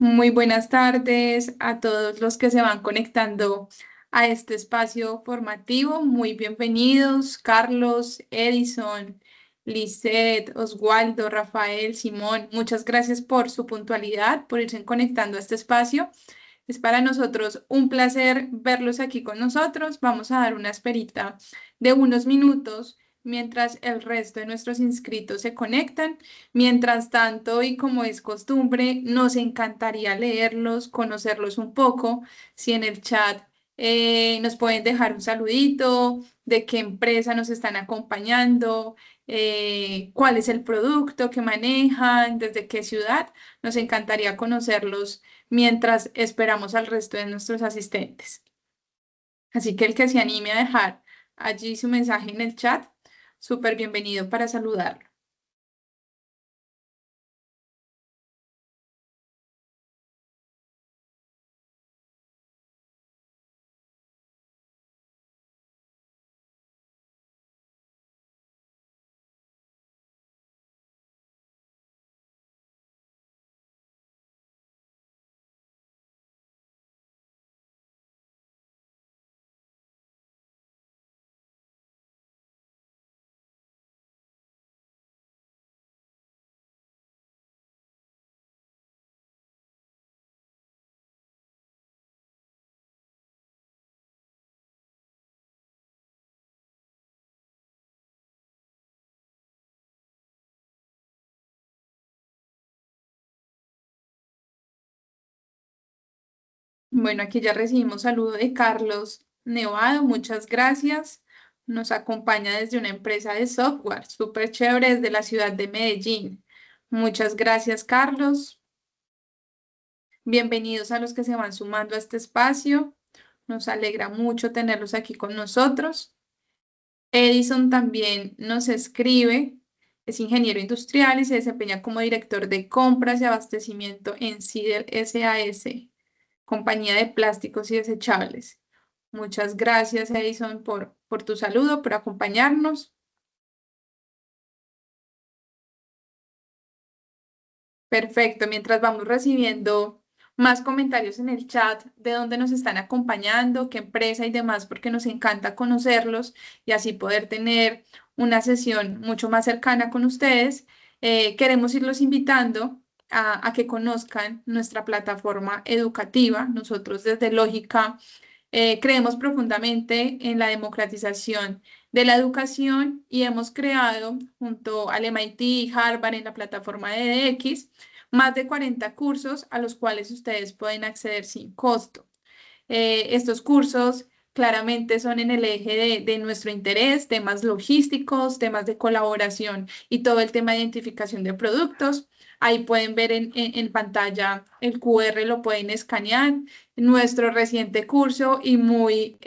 Muy buenas tardes a todos los que se van conectando a este espacio formativo. Muy bienvenidos, Carlos, Edison, Lisette, Oswaldo, Rafael, Simón. Muchas gracias por su puntualidad, por irse conectando a este espacio. Es para nosotros un placer verlos aquí con nosotros. Vamos a dar una esperita de unos minutos mientras el resto de nuestros inscritos se conectan. Mientras tanto, y como es costumbre, nos encantaría leerlos, conocerlos un poco. Si en el chat nos pueden dejar un saludito, de qué empresa nos están acompañando, cuál es el producto que manejan, desde qué ciudad. Nos encantaría conocerlos mientras esperamos al resto de nuestros asistentes. Así que el que se anime a dejar allí su mensaje en el chat, súper bienvenido para saludarlo. Bueno, aquí ya recibimos saludo de Carlos Nevado, muchas gracias. Nos acompaña desde una empresa de software súper chévere desde la ciudad de Medellín. Muchas gracias, Carlos. Bienvenidos a los que se van sumando a este espacio. Nos alegra mucho tenerlos aquí con nosotros. Edison también nos escribe, es ingeniero industrial y se desempeña como director de compras y abastecimiento en Cider SAS, compañía de plásticos y desechables. Muchas gracias, Edison, por tu saludo, por acompañarnos. Perfecto, mientras vamos recibiendo más comentarios en el chat de dónde nos están acompañando, qué empresa y demás, porque nos encanta conocerlos y así poder tener una sesión mucho más cercana con ustedes, queremos irlos invitando a que conozcan nuestra plataforma educativa. Nosotros desde Lógica creemos profundamente en la democratización de la educación y hemos creado junto al MIT y Harvard en la plataforma de edX más de 40 cursos a los cuales ustedes pueden acceder sin costo. Estos cursos claramente son en el eje de nuestro interés, temas logísticos, temas de colaboración y todo el tema de identificación de productos. Ahí pueden ver en pantalla el QR, lo pueden escanear. Nuestro reciente curso y muy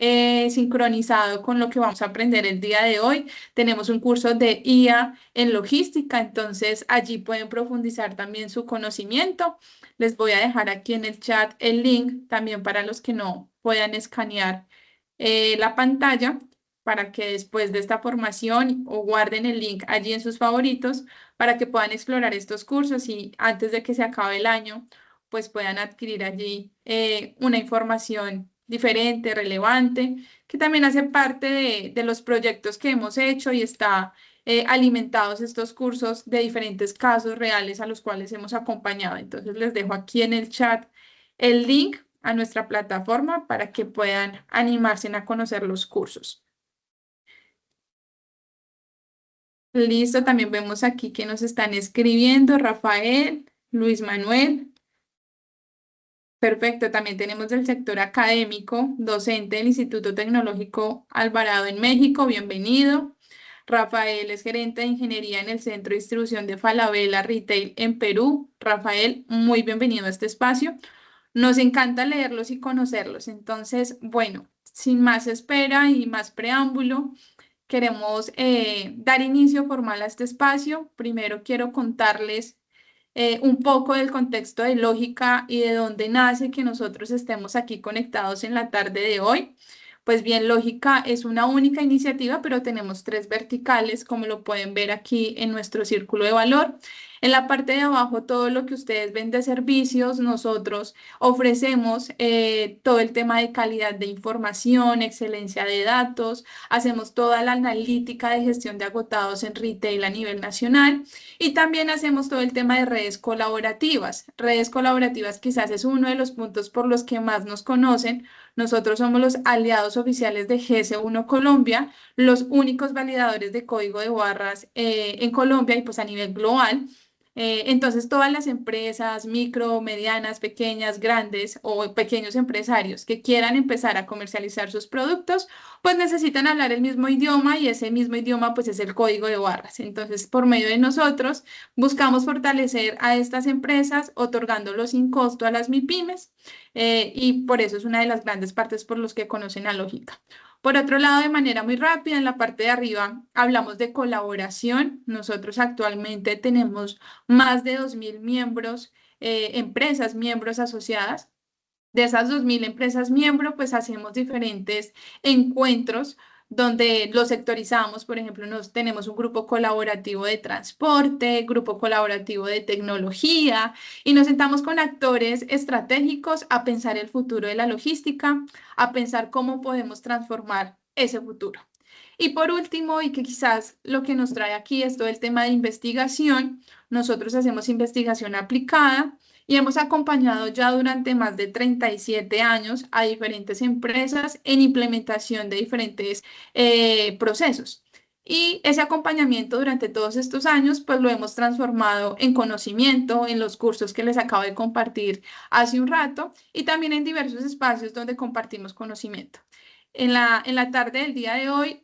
sincronizado con lo que vamos a aprender el día de hoy. Tenemos un curso de IA en logística, entonces allí pueden profundizar también su conocimiento. Les voy a dejar aquí en el chat el link también para los que no puedan escanear la pantalla para que después de esta formación o guarden el link allí en sus favoritos para que puedan explorar estos cursos y antes de que se acabe el año, pues puedan adquirir allí una información diferente, relevante, que también hace parte de los proyectos que hemos hecho y está alimentados estos cursos de diferentes casos reales a los cuales hemos acompañado. Entonces les dejo aquí en el chat el link a nuestra plataforma para que puedan animarse a conocer los cursos. Listo, también vemos aquí que nos están escribiendo Rafael, Luis Manuel. Perfecto, también tenemos del sector académico, docente del Instituto Tecnológico Alvarado en México, bienvenido. Rafael es gerente de ingeniería en el Centro de Distribución de Falabella Retail en Perú. Rafael, muy bienvenido a este espacio. Nos encanta leerlos y conocerlos. Entonces, bueno, sin más espera y más preámbulo, queremos dar inicio formal a este espacio. Primero quiero contarles un poco del contexto de Lógica y de dónde nace que nosotros estemos aquí conectados en la tarde de hoy. Pues bien, Lógica es una única iniciativa, pero tenemos tres verticales, como lo pueden ver aquí en nuestro círculo de valor. En la parte de abajo, todo lo que ustedes ven de servicios, nosotros ofrecemos todo el tema de calidad de información, excelencia de datos, hacemos toda la analítica de gestión de agotados en retail a nivel nacional y también hacemos todo el tema de redes colaborativas. Redes colaborativas quizás es uno de los puntos por los que más nos conocen. Nosotros somos los aliados oficiales de GS1 Colombia, los únicos validadores de código de barras en Colombia y pues a nivel global. Entonces, todas las empresas, micro, medianas, pequeñas, grandes o pequeños empresarios que quieran empezar a comercializar sus productos, pues necesitan hablar el mismo idioma y ese mismo idioma pues es el código de barras. Entonces, por medio de nosotros, buscamos fortalecer a estas empresas otorgándolos sin costo a las MIPYMES y por eso es una de las grandes partes por los que conocen a Lógica. Por otro lado, de manera muy rápida, en la parte de arriba hablamos de colaboración. Nosotros actualmente tenemos más de 2.000 miembros, empresas miembros asociadas. De esas 2.000 empresas miembros, pues hacemos diferentes encuentros donde los sectorizamos. Por ejemplo, nos tenemos un grupo colaborativo de transporte, grupo colaborativo de tecnología y nos sentamos con actores estratégicos a pensar el futuro de la logística, a pensar cómo podemos transformar ese futuro. Y por último, y que quizás lo que nos trae aquí es todo el tema de investigación, nosotros hacemos investigación aplicada y hemos acompañado ya durante más de 37 años a diferentes empresas en implementación de diferentes procesos. Y ese acompañamiento durante todos estos años, pues lo hemos transformado en conocimiento, en los cursos que les acabo de compartir hace un rato y también en diversos espacios donde compartimos conocimiento. En la tarde del día de hoy,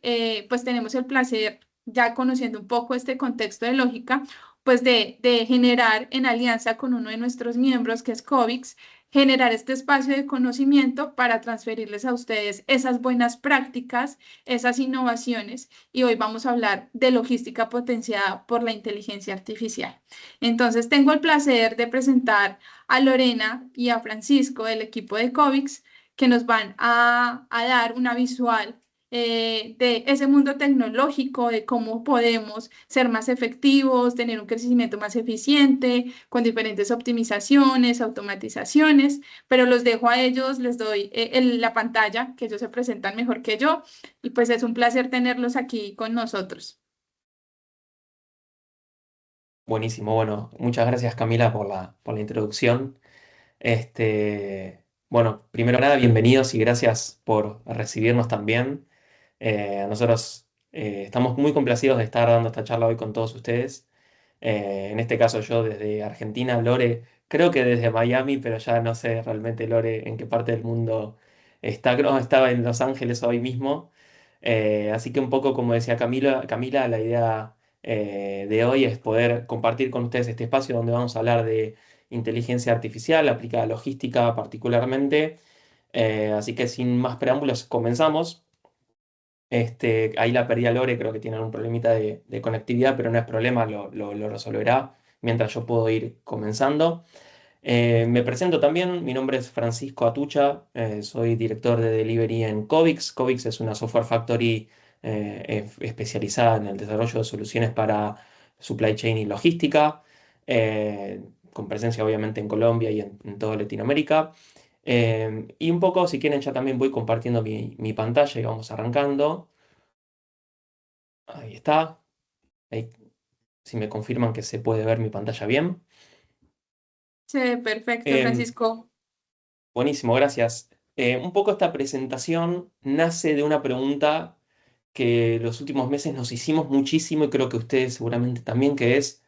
pues tenemos el placer, ya conociendo un poco este contexto de lógica, pues de generar en alianza con uno de nuestros miembros, que es COVIX, generar este espacio de conocimiento para transferirles a ustedes esas buenas prácticas, esas innovaciones. Y hoy vamos a hablar de logística potenciada por la inteligencia artificial. Entonces, tengo el placer de presentar a Lorena y a Francisco del equipo de COVIX que nos van a dar una visual de ese mundo tecnológico, de cómo podemos ser más efectivos, tener un crecimiento más eficiente, con diferentes optimizaciones, automatizaciones, pero los dejo a ellos, les doy la pantalla, que ellos se presentan mejor que yo, y pues es un placer tenerlos aquí con nosotros. Buenísimo, bueno, muchas gracias Camila por la introducción. Bueno, primero que nada, bienvenidos y gracias por recibirnos también. Nosotros estamos muy complacidos de estar dando esta charla hoy con todos ustedes. En este caso yo desde Argentina, Lore, creo que desde Miami, pero ya no sé realmente Lore en qué parte del mundo está. Creo que estaba en Los Ángeles hoy mismo. Así que un poco como decía Camila, la idea de hoy es poder compartir con ustedes este espacio donde vamos a hablar de inteligencia artificial aplicada a logística particularmente. Así que sin más preámbulos, comenzamos. Ahí la perdí a Lore, creo que tiene algún problemita de conectividad, pero no es problema, lo resolverá mientras yo puedo ir comenzando. Me presento también, mi nombre es Francisco Atucha, soy director de Delivery en Covix. Covix es una software factory especializada en el desarrollo de soluciones para supply chain y logística, con presencia obviamente en Colombia y en toda Latinoamérica. Y un poco, si quieren, ya también voy compartiendo mi pantalla y vamos arrancando. Ahí está. Ahí, si me confirman que se puede ver mi pantalla bien. Se ve perfecto, Em, Francisco. Buenísimo, gracias. Un poco esta presentación nace de una pregunta que los últimos meses nos hicimos muchísimo y creo que ustedes seguramente también, que es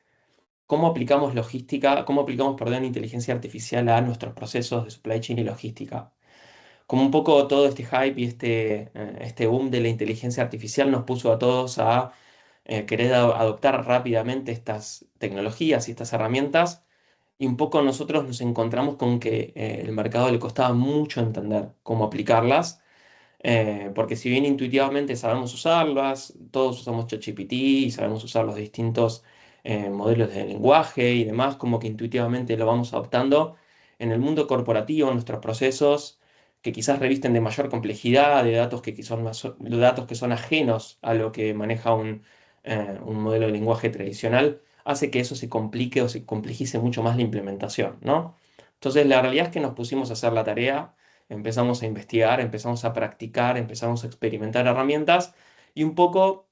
cómo aplicamos logística, cómo aplicamos, perdón, inteligencia artificial a nuestros procesos de supply chain y logística. Como un poco todo este hype y este boom de la inteligencia artificial nos puso a todos a querer adoptar rápidamente estas tecnologías y estas herramientas. Y un poco nosotros nos encontramos con que el mercado le costaba mucho entender cómo aplicarlas, porque si bien intuitivamente sabemos usarlas, todos usamos ChatGPT y sabemos usar los distintos modelos de lenguaje y demás, como que intuitivamente lo vamos adoptando en el mundo corporativo, en nuestros procesos, que quizás revisten de mayor complejidad, de datos de datos que son ajenos a lo que maneja un modelo de lenguaje tradicional, hace que eso se complique o se complejice mucho más la implementación, ¿no? Entonces, la realidad es que nos pusimos a hacer la tarea, empezamos a investigar, empezamos a practicar, empezamos a experimentar herramientas y un poco,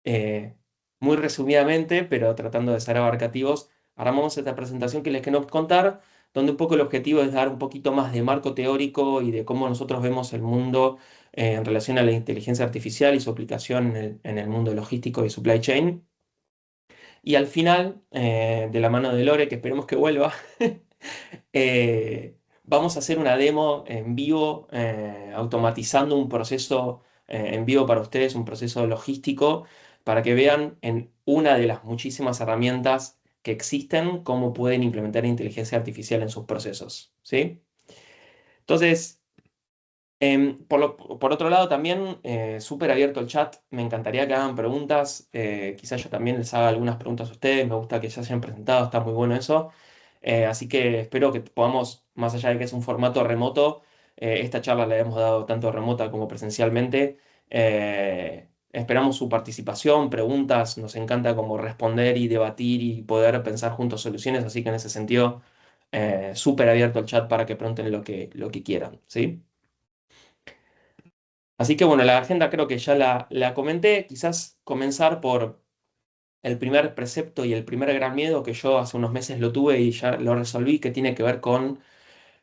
eh, muy resumidamente, pero tratando de ser abarcativos, armamos esta presentación que les quiero contar, donde un poco el objetivo es dar un poquito más de marco teórico y de cómo nosotros vemos el mundo en relación a la inteligencia artificial y su aplicación en el mundo logístico y supply chain. Y al final, de la mano de Lore, que esperemos que vuelva, vamos a hacer una demo en vivo, automatizando un proceso en vivo para ustedes, un proceso logístico, para que vean en una de las muchísimas herramientas que existen cómo pueden implementar inteligencia artificial en sus procesos, ¿sí? Entonces, por otro lado, también súper abierto el chat. Me encantaría que hagan preguntas. Quizás yo también les haga algunas preguntas a ustedes. Me gusta que se hayan presentado, está muy bueno eso. Así que espero que podamos, más allá de que es un formato remoto, esta charla la hemos dado tanto remota como presencialmente. Esperamos su participación, preguntas. Nos encanta como responder y debatir y poder pensar juntos soluciones. Así que en ese sentido, súper abierto el chat para que pregunten lo que quieran, ¿sí? Así que bueno, la agenda creo que ya la comenté. Quizás comenzar por el primer precepto y el primer gran miedo que yo hace unos meses lo tuve y ya lo resolví, que tiene que ver con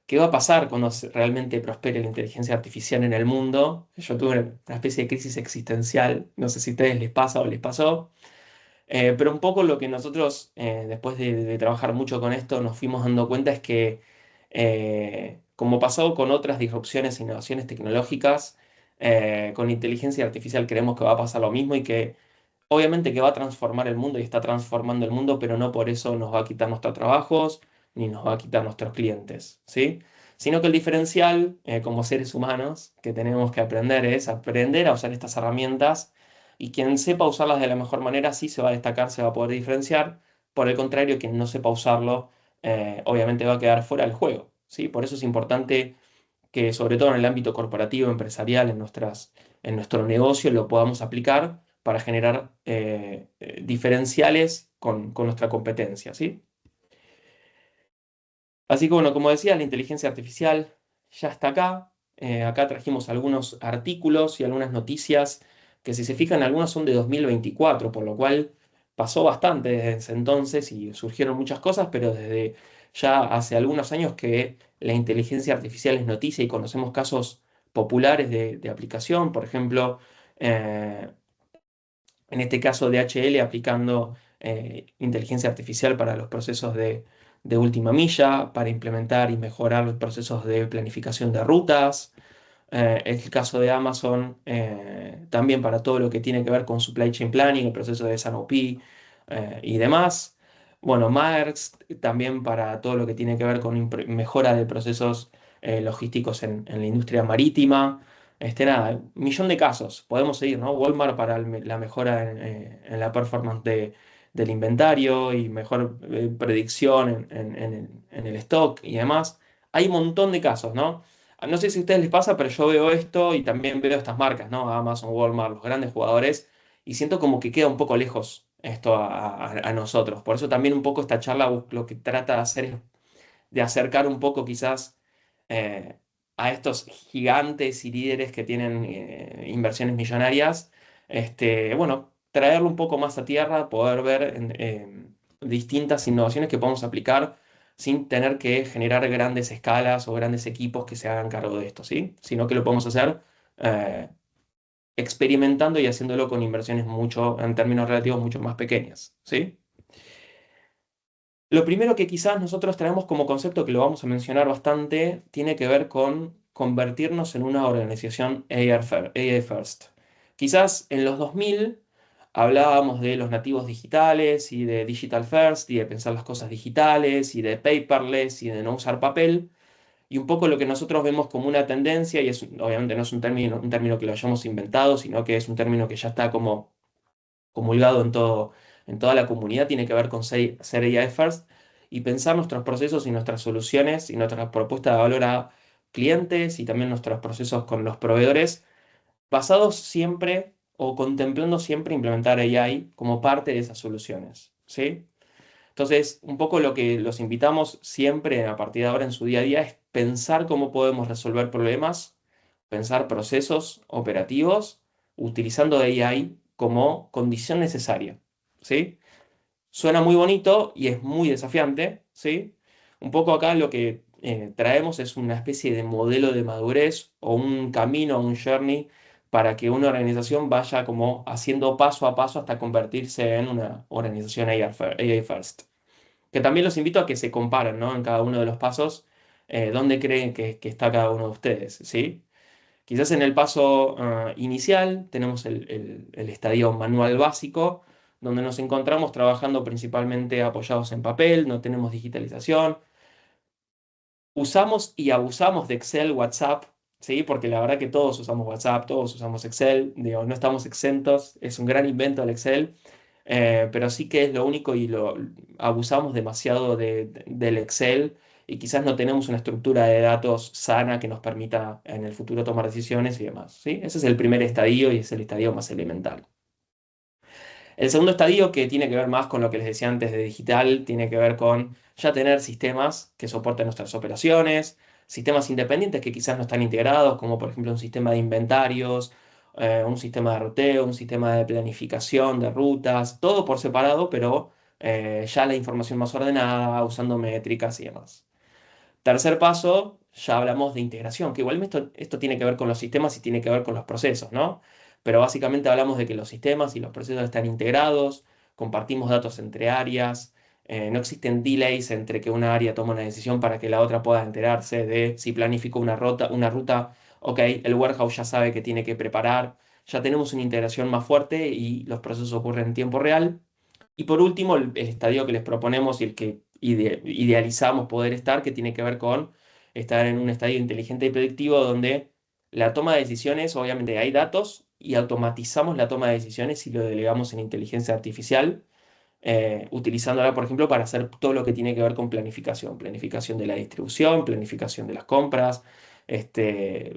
qué va a pasar cuando realmente prospere la inteligencia artificial en el mundo. Yo tuve una especie de crisis existencial, no sé si a ustedes les pasa o les pasó. Pero un poco lo que nosotros, después de trabajar mucho con esto, nos fuimos dando cuenta es que, como pasó con otras disrupciones e innovaciones tecnológicas, con inteligencia artificial creemos que va a pasar lo mismo y que obviamente que va a transformar el mundo y está transformando el mundo, pero no por eso nos va a quitar nuestros trabajos ni nos va a quitar nuestros clientes, ¿sí? Sino que el diferencial, como seres humanos que tenemos que aprender es aprender a usar estas herramientas y quien sepa usarlas de la mejor manera sí se va a destacar, se va a poder diferenciar. Por el contrario, quien no sepa usarlo, obviamente va a quedar fuera del juego, ¿sí? Por eso es importante que, sobre todo en el ámbito corporativo, empresarial, en nuestro negocio, lo podamos aplicar para generar diferenciales con nuestra competencia, ¿sí? Así que bueno, como decía, la inteligencia artificial ya está acá. Acá trajimos algunos artículos y algunas noticias que, si se fijan, algunas son de 2024, por lo cual pasó bastante desde ese entonces y surgieron muchas cosas, pero desde ya hace algunos años que la inteligencia artificial es noticia y conocemos casos populares de aplicación. Por ejemplo, eh, en este caso DHL aplicando inteligencia artificial para los procesos de última milla, para implementar y mejorar los procesos de planificación de rutas. El caso de Amazon, también para todo lo que tiene que ver con supply chain planning, el proceso de S&OP y demás. Bueno, Maersk también para todo lo que tiene que ver con mejora de procesos logísticos en la industria marítima. Nada, un millón de casos, podemos seguir, ¿no? Walmart para la mejora en la performance del inventario y mejor predicción en el stock y demás. Hay un montón de casos, ¿no? No sé si a ustedes les pasa, pero yo veo esto y también veo estas marcas, ¿no? Amazon, Walmart, los grandes jugadores, y siento como que queda un poco lejos esto a nosotros. Por eso también un poco esta charla lo que trata de hacer es de acercar un poco quizás eh, a estos gigantes y líderes que tienen inversiones millonarias, bueno, traerlo un poco más a tierra, poder ver distintas innovaciones que podemos aplicar sin tener que generar grandes escalas o grandes equipos que se hagan cargo de esto, ¿sí? Sino que lo podemos hacer eh, experimentando y haciéndolo con inversiones mucho, en términos relativos, mucho más pequeñas, ¿sí? Lo primero que quizás nosotros traemos como concepto, que lo vamos a mencionar bastante, tiene que ver con convertirnos en una organización AI First. Quizás en los 2000 hablábamos de los nativos digitales y de Digital First y de pensar las cosas digitales y de paperless y de no usar papel. Y un poco lo que nosotros vemos como una tendencia, y obviamente no es un término que lo hayamos inventado, sino que es un término que ya está como comulgado en toda la comunidad, tiene que ver con ser AI first y pensar nuestros procesos y nuestras soluciones y nuestra propuesta de valor a clientes y también nuestros procesos con los proveedores, basados siempre o contemplando siempre implementar AI como parte de esas soluciones, ¿sí? Entonces, un poco lo que los invitamos siempre a partir de ahora en su día a día es pensar cómo podemos resolver problemas, pensar procesos operativos utilizando AI como condición necesaria, ¿sí? Suena muy bonito y es muy desafiante, ¿sí? Un poco acá lo que traemos es una especie de modelo de madurez o un camino, un journey para que una organización vaya como haciendo paso a paso hasta convertirse en una organización AI first. Que también los invito a que se comparen, ¿no? En cada uno de los pasos, dónde creen que está cada uno de ustedes, ¿sí? Quizás en el paso inicial tenemos el estadio manual básico, donde nos encontramos trabajando principalmente apoyados en papel, no tenemos digitalización. Usamos y abusamos de Excel, WhatsApp, ¿sí? Porque la verdad que todos usamos WhatsApp, todos usamos Excel, digo, no estamos exentos, es un gran invento el Excel, pero sí que es lo único y lo abusamos demasiado del Excel y quizás no tenemos una estructura de datos sana que nos permita en el futuro tomar decisiones y demás, ¿sí? Ese es el primer estadio y es el estadio más elemental. El segundo estadio, que tiene que ver más con lo que les decía antes de digital, tiene que ver con ya tener sistemas que soporten nuestras operaciones, sistemas independientes que quizás no están integrados, como por ejemplo un sistema de inventarios, un sistema de ruteo, un sistema de planificación de rutas, todo por separado, pero ya la información más ordenada, usando métricas y demás. Tercer paso, ya hablamos de integración, que igual esto tiene que ver con los sistemas y tiene que ver con los procesos, ¿no? Pero básicamente hablamos de que los sistemas y los procesos están integrados, compartimos datos entre áreas, no existen delays entre que una área toma una decisión para que la otra pueda enterarse de si planifico una ruta, ok, el warehouse ya sabe que tiene que preparar, ya tenemos una integración más fuerte y los procesos ocurren en tiempo real. Y por último, el estadio que les proponemos y el que idealizamos poder estar, que tiene que ver con estar en un estadio inteligente y predictivo donde la toma de decisiones, obviamente hay datos y automatizamos la toma de decisiones y lo delegamos en inteligencia artificial, utilizándola, por ejemplo, para hacer todo lo que tiene que ver con planificación, planificación de la distribución, planificación de las compras,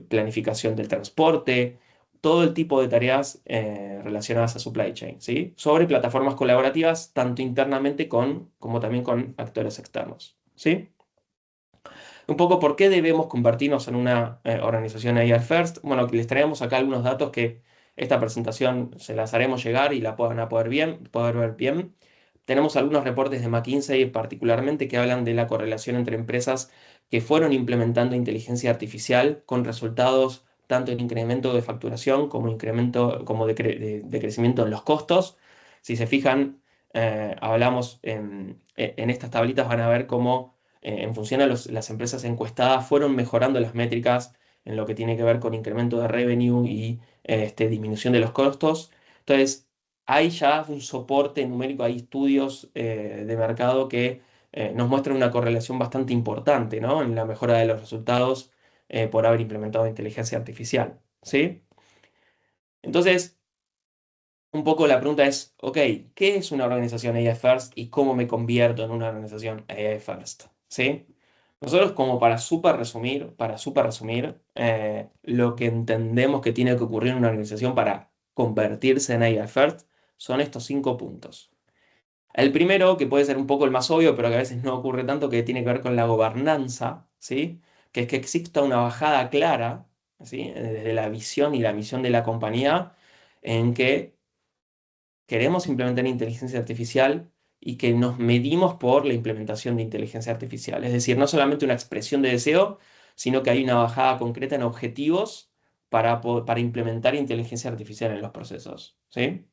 planificación del transporte, todo el tipo de tareas relacionadas a supply chain, ¿sí? Sobre plataformas colaborativas, tanto internamente como también con actores externos, ¿sí? Un poco por qué debemos convertirnos en una organización AI First. Bueno, que les traemos acá algunos datos que esta presentación se las haremos llegar y la van a poder ver bien. Tenemos algunos reportes de McKinsey particularmente que hablan de la correlación entre empresas que fueron implementando inteligencia artificial con resultados tanto en incremento de facturación como incremento como de crecimiento en los costos. Si se fijan, hablamos en estas tablitas, van a ver cómo en función a las empresas encuestadas fueron mejorando las métricas en lo que tiene que ver con incremento de revenue y disminución de los costos. Entonces, hay ya un soporte numérico, hay estudios de mercado que nos muestran una correlación bastante importante, ¿no? En la mejora de los resultados por haber implementado inteligencia artificial, ¿sí? Entonces, un poco la pregunta es, ok, ¿qué es una organización AI First y cómo me convierto en una organización AI First? ¿Sí? Nosotros como para súper resumir, lo que entendemos que tiene que ocurrir en una organización para convertirse en AI First son estos 5 puntos. El primero, que puede ser un poco el más obvio, pero que a veces no ocurre tanto, que tiene que ver con la gobernanza, ¿sí? Que es que exista una bajada clara, ¿sí? Desde la visión y la misión de la compañía en que queremos implementar inteligencia artificial y que nos medimos por la implementación de inteligencia artificial. Es decir, no solamente una expresión de deseo, sino que hay una bajada concreta en objetivos para implementar inteligencia artificial en los procesos, ¿sí?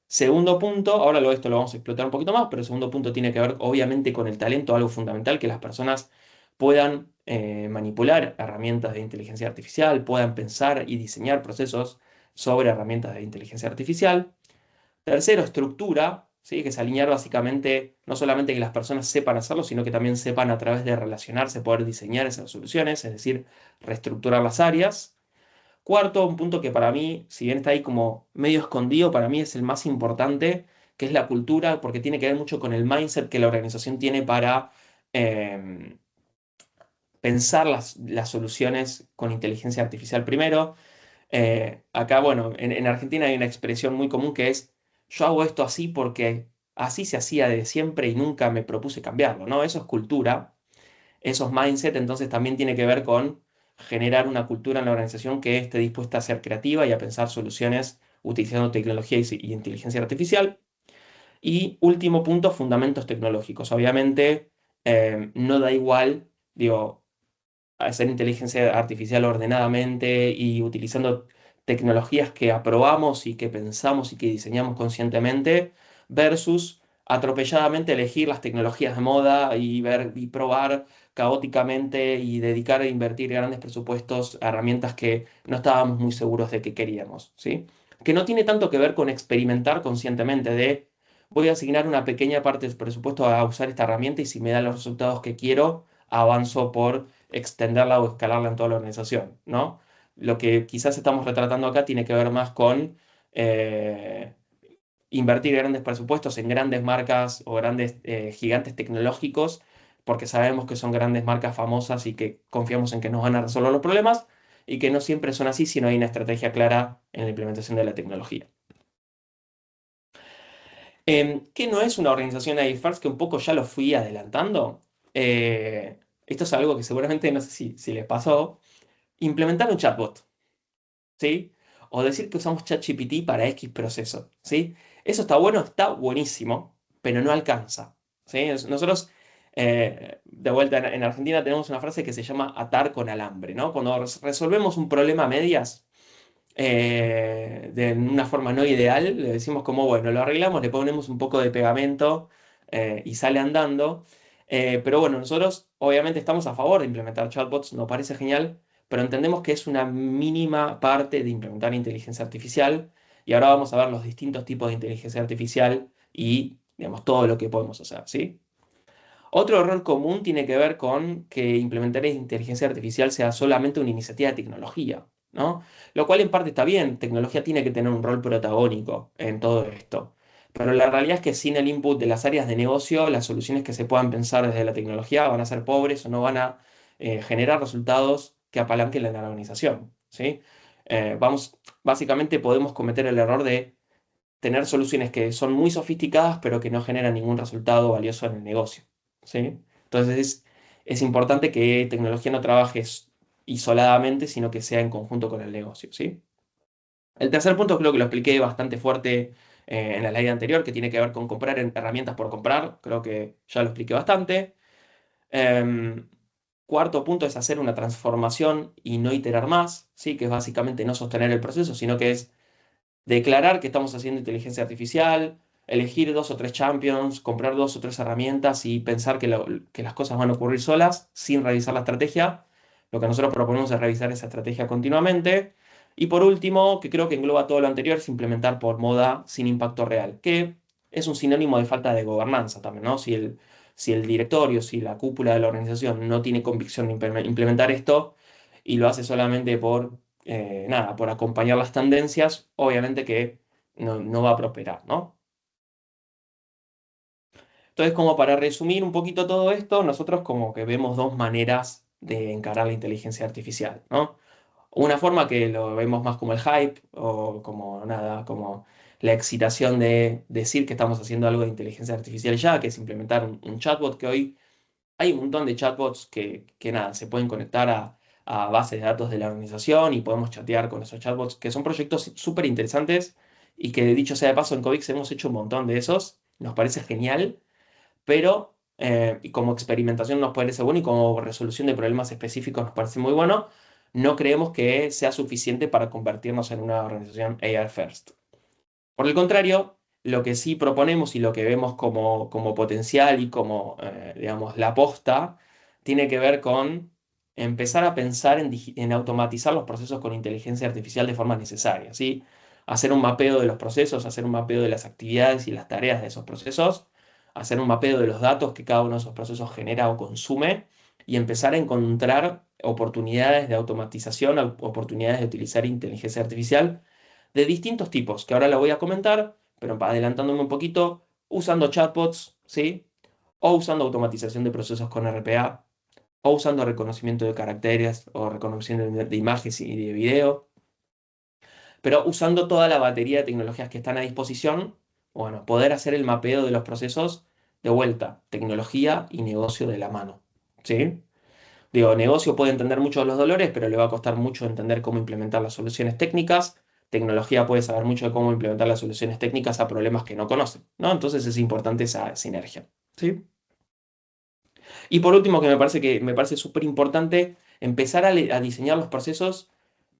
Segundo punto, ahora esto lo vamos a explotar un poquito más, pero el segundo punto tiene que ver obviamente con el talento, algo fundamental, que las personas puedan manipular herramientas de inteligencia artificial, puedan pensar y diseñar procesos sobre herramientas de inteligencia artificial. Tercero, estructura, ¿sí? Que es alinear básicamente no solamente que las personas sepan hacerlo, sino que también sepan a través de relacionarse poder diseñar esas soluciones, es decir, reestructurar las áreas. Cuarto, un punto que para mí, si bien está ahí como medio escondido, para mí es el más importante, que es la cultura, porque tiene que ver mucho con el mindset que la organización tiene para eh, pensar las soluciones con inteligencia artificial primero. Acá, bueno, en Argentina hay una expresión muy común que es, yo hago esto así porque así se hacía de siempre y nunca me propuse cambiarlo, ¿no? Eso es cultura, eso es mindset, entonces también tiene que ver con generar una cultura en la organización que esté dispuesta a ser creativa y a pensar soluciones utilizando tecnología y inteligencia artificial. Y último punto, fundamentos tecnológicos. Obviamente, no da igual, digo, hacer inteligencia artificial ordenadamente y utilizando tecnologías que aprobamos y que pensamos y que diseñamos conscientemente, versus atropelladamente elegir las tecnologías de moda y ver y probar caóticamente y dedicar a invertir grandes presupuestos a herramientas que no estábamos muy seguros de que queríamos, ¿sí? Que no tiene tanto que ver con experimentar conscientemente de voy a asignar una pequeña parte del presupuesto a usar esta herramienta y si me da los resultados que quiero, avanzo por extenderla o escalarla en toda la organización, ¿no? Lo que quizás estamos retratando acá tiene que ver más con eh, invertir grandes presupuestos en grandes marcas o grandes gigantes tecnológicos, porque sabemos que son grandes marcas famosas y que confiamos en que nos van a resolver los problemas y que no siempre son así si no hay una estrategia clara en la implementación de la tecnología. ¿Qué no es una organización IFRS? Que un poco ya lo fui adelantando. Esto es algo que seguramente no sé si les pasó. Implementar un chatbot, ¿sí? O decir que usamos ChatGPT para X proceso, ¿sí? Eso está bueno, está buenísimo, pero no alcanza, ¿sí? Nosotros, de vuelta, en Argentina tenemos una frase que se llama atar con alambre, ¿no? Cuando resolvemos un problema a medias, de una forma no ideal, le decimos como, bueno, lo arreglamos, le ponemos un poco de pegamento y sale andando. Pero bueno, nosotros obviamente estamos a favor de implementar chatbots, nos parece genial, pero entendemos que es una mínima parte de implementar inteligencia artificial y ahora vamos a ver los distintos tipos de inteligencia artificial y, digamos, todo lo que podemos hacer, ¿sí? Otro error común tiene que ver con que implementar inteligencia artificial sea solamente una iniciativa de tecnología, ¿no? Lo cual en parte está bien, tecnología tiene que tener un rol protagónico en todo esto. Pero la realidad es que sin el input de las áreas de negocio, las soluciones que se puedan pensar desde la tecnología van a ser pobres o no van a generar resultados que apalanquen la organización, ¿sí? Básicamente podemos cometer el error de tener soluciones que son muy sofisticadas, pero que no generan ningún resultado valioso en el negocio, ¿sí? Entonces es importante que tecnología no trabaje isoladamente, sino que sea en conjunto con el negocio, ¿sí? El tercer punto creo que lo expliqué bastante fuerte en la slide anterior, que tiene que ver con comprar herramientas por comprar. Creo que ya lo expliqué bastante. Em, Cuarto punto es hacer una transformación y no iterar más, ¿sí? Que es básicamente no sostener el proceso, sino que es declarar que estamos haciendo inteligencia artificial, elegir dos o tres champions, comprar dos o tres herramientas y pensar que las cosas van a ocurrir solas sin revisar la estrategia. Lo que nosotros proponemos es revisar esa estrategia continuamente. Y por último, que creo que engloba todo lo anterior, es implementar por moda sin impacto real, que es un sinónimo de falta de gobernanza también, ¿no? Si el directorio, si la cúpula de la organización no tiene convicción de implementar esto y lo hace solamente por nada, por acompañar las tendencias, obviamente que no va a prosperar, ¿no? Entonces, como para resumir un poquito todo esto, nosotros como que vemos dos maneras de encarar la inteligencia artificial, ¿no? Una forma que lo vemos más como el hype o como nada, como la excitación de decir que estamos haciendo algo de inteligencia artificial ya, que es implementar un chatbot, que hoy hay un montón de chatbots que nada, se pueden conectar a bases de datos de la organización y podemos chatear con esos chatbots, que son proyectos súper interesantes y que dicho sea de paso en Covix hemos hecho un montón de esos, nos parece genial, pero y como experimentación nos parece bueno y como resolución de problemas específicos nos parece muy bueno, no creemos que sea suficiente para convertirnos en una organización AI first. Por el contrario, lo que sí proponemos y lo que vemos como potencial y como, digamos, la aposta, tiene que ver con empezar a pensar en automatizar los procesos con inteligencia artificial de forma necesaria, ¿sí? Hacer un mapeo de los procesos, hacer un mapeo de las actividades y las tareas de esos procesos, hacer un mapeo de los datos que cada uno de esos procesos genera o consume y empezar a encontrar oportunidades de automatización, oportunidades de utilizar inteligencia artificial de distintos tipos, que ahora la voy a comentar, pero adelantándome un poquito, usando chatbots, ¿sí? O usando automatización de procesos con RPA, o usando reconocimiento de caracteres o reconocimiento de imágenes y de video, pero usando toda la batería de tecnologías que están a disposición, bueno, poder hacer el mapeo de los procesos de vuelta, tecnología y negocio de la mano, ¿sí? Digo, negocio puede entender mucho de los dolores, pero le va a costar mucho entender cómo implementar las soluciones técnicas. Tecnología puede saber mucho de cómo implementar las soluciones técnicas a problemas que no conoce, ¿no? Entonces es importante esa sinergia, ¿sí? Y por último, que me parece súper importante empezar a diseñar los procesos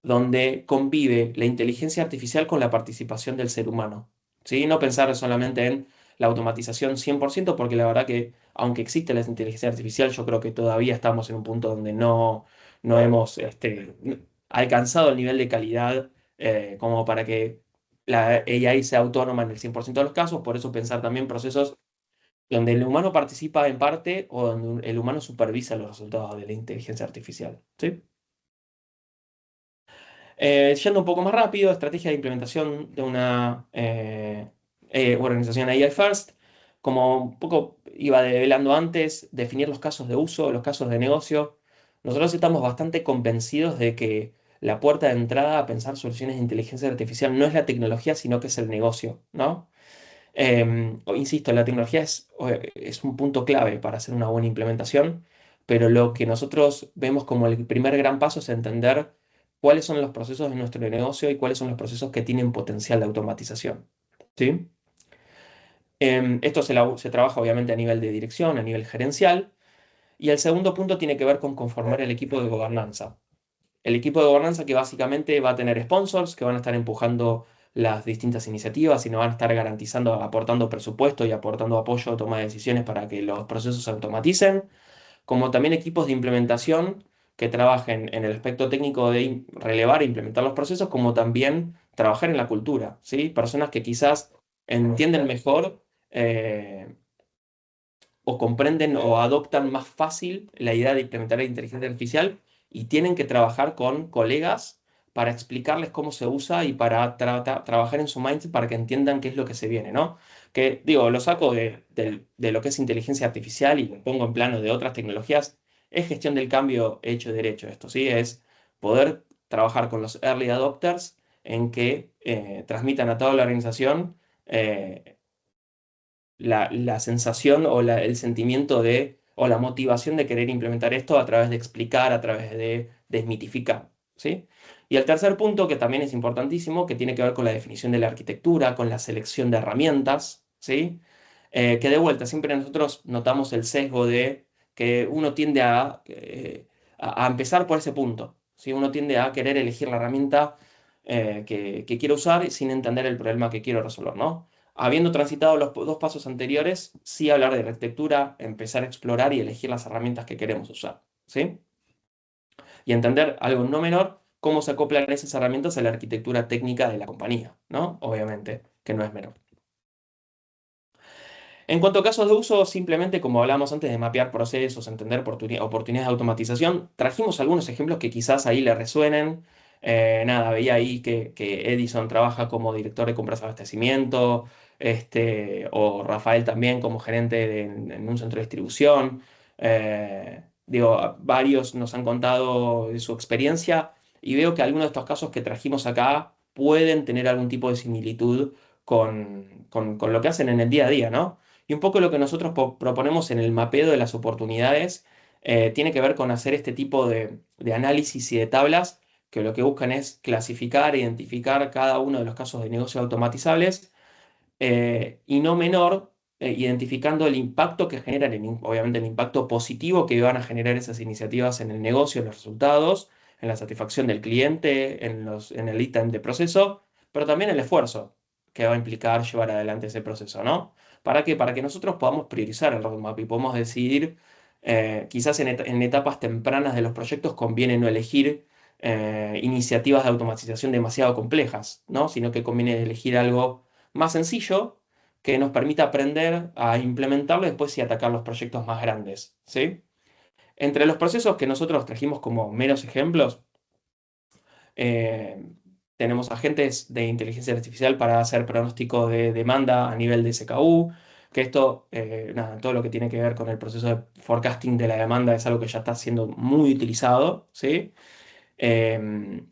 donde convive la inteligencia artificial con la participación del ser humano, ¿sí? No pensar solamente en la automatización 100%, porque la verdad que aunque existe la inteligencia artificial, yo creo que todavía estamos en un punto donde no hemos alcanzado el nivel de calidad como para que la AI sea autónoma en el 100% de los casos. Por eso pensar también procesos donde el humano participa en parte o donde el humano supervisa los resultados de la inteligencia artificial, ¿sí? Yendo un poco más rápido, estrategia de implementación de una organización AI First. Como un poco iba develando antes, definir los casos de uso, los casos de negocio. Nosotros estamos bastante convencidos de que la puerta de entrada a pensar soluciones de inteligencia artificial no es la tecnología, sino que es el negocio, ¿no? Insisto, la tecnología es un punto clave para hacer una buena implementación, pero lo que nosotros vemos como el primer gran paso es entender cuáles son los procesos de nuestro negocio y cuáles son los procesos que tienen potencial de automatización. ¿Sí? Esto se trabaja obviamente a nivel de dirección, a nivel gerencial, y el segundo punto tiene que ver con conformar el equipo de gobernanza. El equipo de gobernanza que básicamente va a tener sponsors que van a estar empujando las distintas iniciativas y nos van a estar garantizando, aportando presupuesto y aportando apoyo a toma de decisiones para que los procesos se automaticen, como también equipos de implementación que trabajen en el aspecto técnico de relevar e implementar los procesos, como también trabajar en la cultura, ¿sí? Personas que quizás entienden mejor o comprenden o adoptan más fácil la idea de implementar la inteligencia artificial y tienen que trabajar con colegas para explicarles cómo se usa y para trabajar en su mindset para que entiendan qué es lo que se viene, ¿no? Que digo, lo saco de lo que es inteligencia artificial y lo pongo en plano de otras tecnologías. Es gestión del cambio hecho y derecho esto, ¿sí? Es poder trabajar con los early adopters en que transmitan a toda la organización la sensación o el sentimiento de, o la motivación de querer implementar esto a través de explicar, a través de desmitificar, ¿sí? Y el tercer punto, que también es importantísimo, que tiene que ver con la definición de la arquitectura, con la selección de herramientas, ¿sí? Que de vuelta, siempre nosotros notamos el sesgo de que uno tiende a empezar por ese punto, ¿sí? Uno tiende a querer elegir la herramienta que quiero usar sin entender el problema que quiero resolver, ¿no? Habiendo transitado los dos pasos anteriores, sí hablar de arquitectura, empezar a explorar y elegir las herramientas que queremos usar, ¿sí? Y entender algo no menor, cómo se acoplan esas herramientas a la arquitectura técnica de la compañía, ¿no? Obviamente, que no es menor. En cuanto a casos de uso, simplemente como hablábamos antes de mapear procesos, entender oportunidades de automatización, trajimos algunos ejemplos que quizás ahí le resuenen. Nada, veía ahí que Edison trabaja como director de compras de abastecimiento, o Rafael también como gerente en un centro de distribución. Digo, varios nos han contado de su experiencia y veo que algunos de estos casos que trajimos acá pueden tener algún tipo de similitud con lo que hacen en el día a día, ¿no? Y un poco lo que nosotros proponemos en el mapeo de las oportunidades tiene que ver con hacer este tipo de análisis y de tablas que lo que buscan es clasificar e identificar cada uno de los casos de negocios automatizables y no menor, identificando el impacto que generan, obviamente el impacto positivo que van a generar esas iniciativas en el negocio, en los resultados, en la satisfacción del cliente, en el ítem de proceso, pero también el esfuerzo que va a implicar llevar adelante ese proceso, ¿no? ¿Para qué? Para que nosotros podamos priorizar el roadmap y podamos decidir, quizás en etapas tempranas de los proyectos conviene no elegir iniciativas de automatización demasiado complejas, ¿no? Sino que conviene elegir algo más sencillo que nos permita aprender a implementarlo después y atacar los proyectos más grandes, ¿sí? Entre los procesos que nosotros trajimos como meros ejemplos, eh, tenemos agentes de inteligencia artificial para hacer pronóstico de demanda a nivel de SKU, que esto, nada, todo lo que tiene que ver con el proceso de forecasting de la demanda es algo que ya está siendo muy utilizado, ¿sí? Em,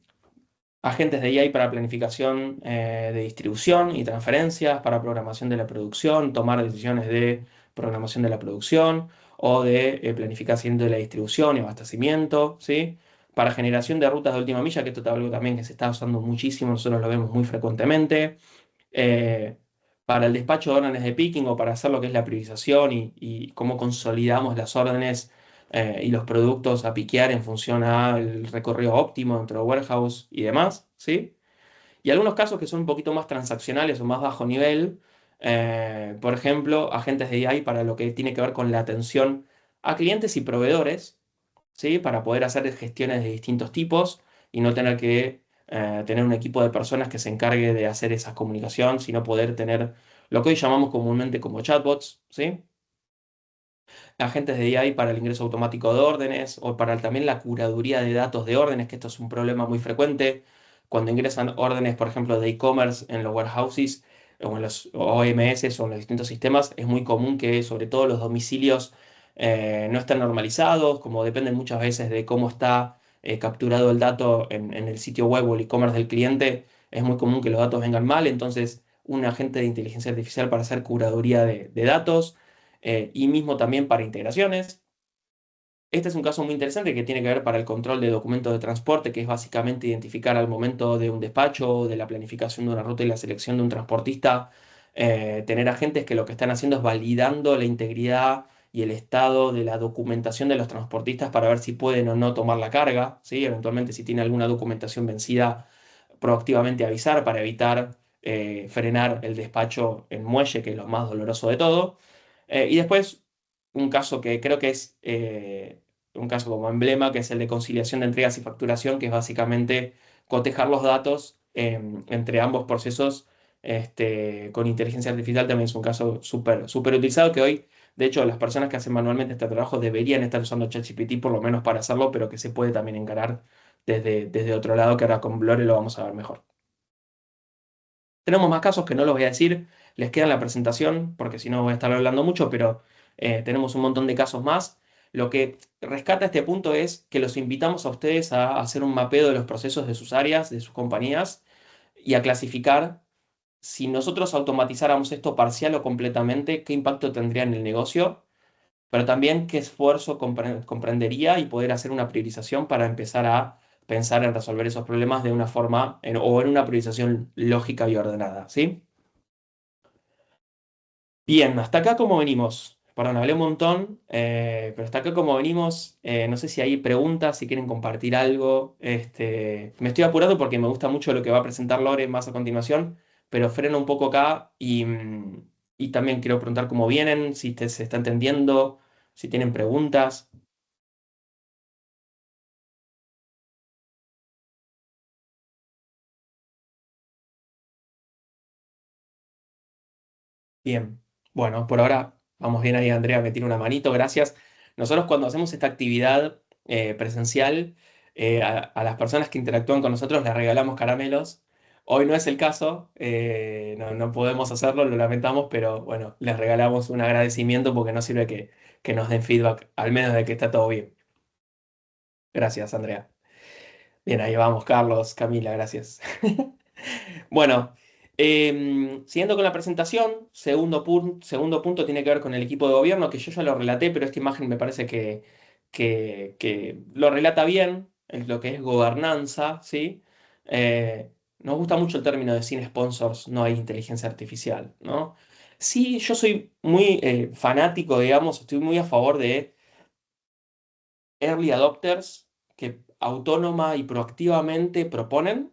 Agentes de AI para planificación de distribución y transferencias, para programación de la producción, tomar decisiones de programación de la producción o de planificación de la distribución y abastecimiento, ¿sí? Para generación de rutas de última milla, que esto es algo también que se está usando muchísimo, nosotros lo vemos muy frecuentemente. eh, para el despacho de órdenes de picking o para hacer lo que es la priorización y cómo consolidamos las órdenes y los productos a piquear en función al recorrido óptimo dentro de warehouse y demás, ¿sí? Y algunos casos que son un poquito más transaccionales o más bajo nivel, por ejemplo, agentes de AI para lo que tiene que ver con la atención a clientes y proveedores, ¿sí? Para poder hacer gestiones de distintos tipos y no tener que tener un equipo de personas que se encargue de hacer esa comunicación, sino poder tener lo que hoy llamamos comúnmente como chatbots, ¿sí? Agentes de AI para el ingreso automático de órdenes o para también la curaduría de datos de órdenes, que esto es un problema muy frecuente. Cuando ingresan órdenes, por ejemplo, de e-commerce en los warehouses o en los OMS o en los distintos sistemas, es muy común que sobre todo los domicilios no estén normalizados, como dependen muchas veces de cómo está capturado el dato en el sitio web o el e-commerce del cliente, es muy común que los datos vengan mal, entonces un agente de inteligencia artificial para hacer curaduría de datos y mismo también para integraciones. Este es un caso muy interesante que tiene que ver para el control de documentos de transporte, que es básicamente identificar al momento de un despacho, de la planificación de una ruta y la selección de un transportista, tener agentes que lo que están haciendo es validando la integridad y el estado de la documentación de los transportistas para ver si pueden o no tomar la carga, ¿sí? Eventualmente si tiene alguna documentación vencida, proactivamente avisar para evitar frenar el despacho en muelle, que es lo más doloroso de todo. Y después, un caso que creo que es un caso como emblema, que es el de conciliación de entregas y facturación, que es básicamente cotejar los datos entre ambos procesos con inteligencia artificial. También es un caso súper utilizado que hoy, de hecho, las personas que hacen manualmente este trabajo deberían estar usando ChatGPT por lo menos para hacerlo, pero que se puede también encarar desde otro lado, que ahora con Blore lo vamos a ver mejor. Tenemos más casos que no los voy a decir, les queda en la presentación, porque si no voy a estar hablando mucho, pero tenemos un montón de casos más. Lo que rescata este punto es que los invitamos a ustedes a hacer un mapeo de los procesos de sus áreas, de sus compañías, y a clasificar si nosotros automatizáramos esto parcial o completamente, qué impacto tendría en el negocio, pero también qué esfuerzo comprendería y poder hacer una priorización para empezar a pensar en resolver esos problemas de una forma o en una priorización lógica y ordenada, ¿sí? Bien, hasta acá como venimos. Perdón, hablé un montón, pero hasta acá como venimos, no sé si hay preguntas, si quieren compartir algo. Me estoy apurando porque me gusta mucho lo que va a presentar Lore más a continuación, pero freno un poco acá y también quiero preguntar cómo vienen, si se está entendiendo, si tienen preguntas. Bien, bueno, por ahora vamos bien ahí, Andrea, me tiene una manito, gracias. Nosotros cuando hacemos esta actividad presencial, a las personas que interactúan con nosotros les regalamos caramelos. Hoy no es el caso, no podemos hacerlo, lo lamentamos, pero bueno, les regalamos un agradecimiento porque nos sirve que nos den feedback, al menos de que está todo bien. Gracias, Andrea. Bien, ahí vamos, Carlos, Camila, gracias. Bueno, siguiendo con la presentación, segundo punto tiene que ver con el equipo de gobierno, que yo ya lo relaté, pero esta imagen me parece que lo relata bien, en lo que es gobernanza, ¿sí? Nos gusta mucho el término de sin sponsors no hay inteligencia artificial, ¿no? Sí, yo soy muy fanático, digamos, estoy muy a favor de early adopters que autónoma y proactivamente proponen,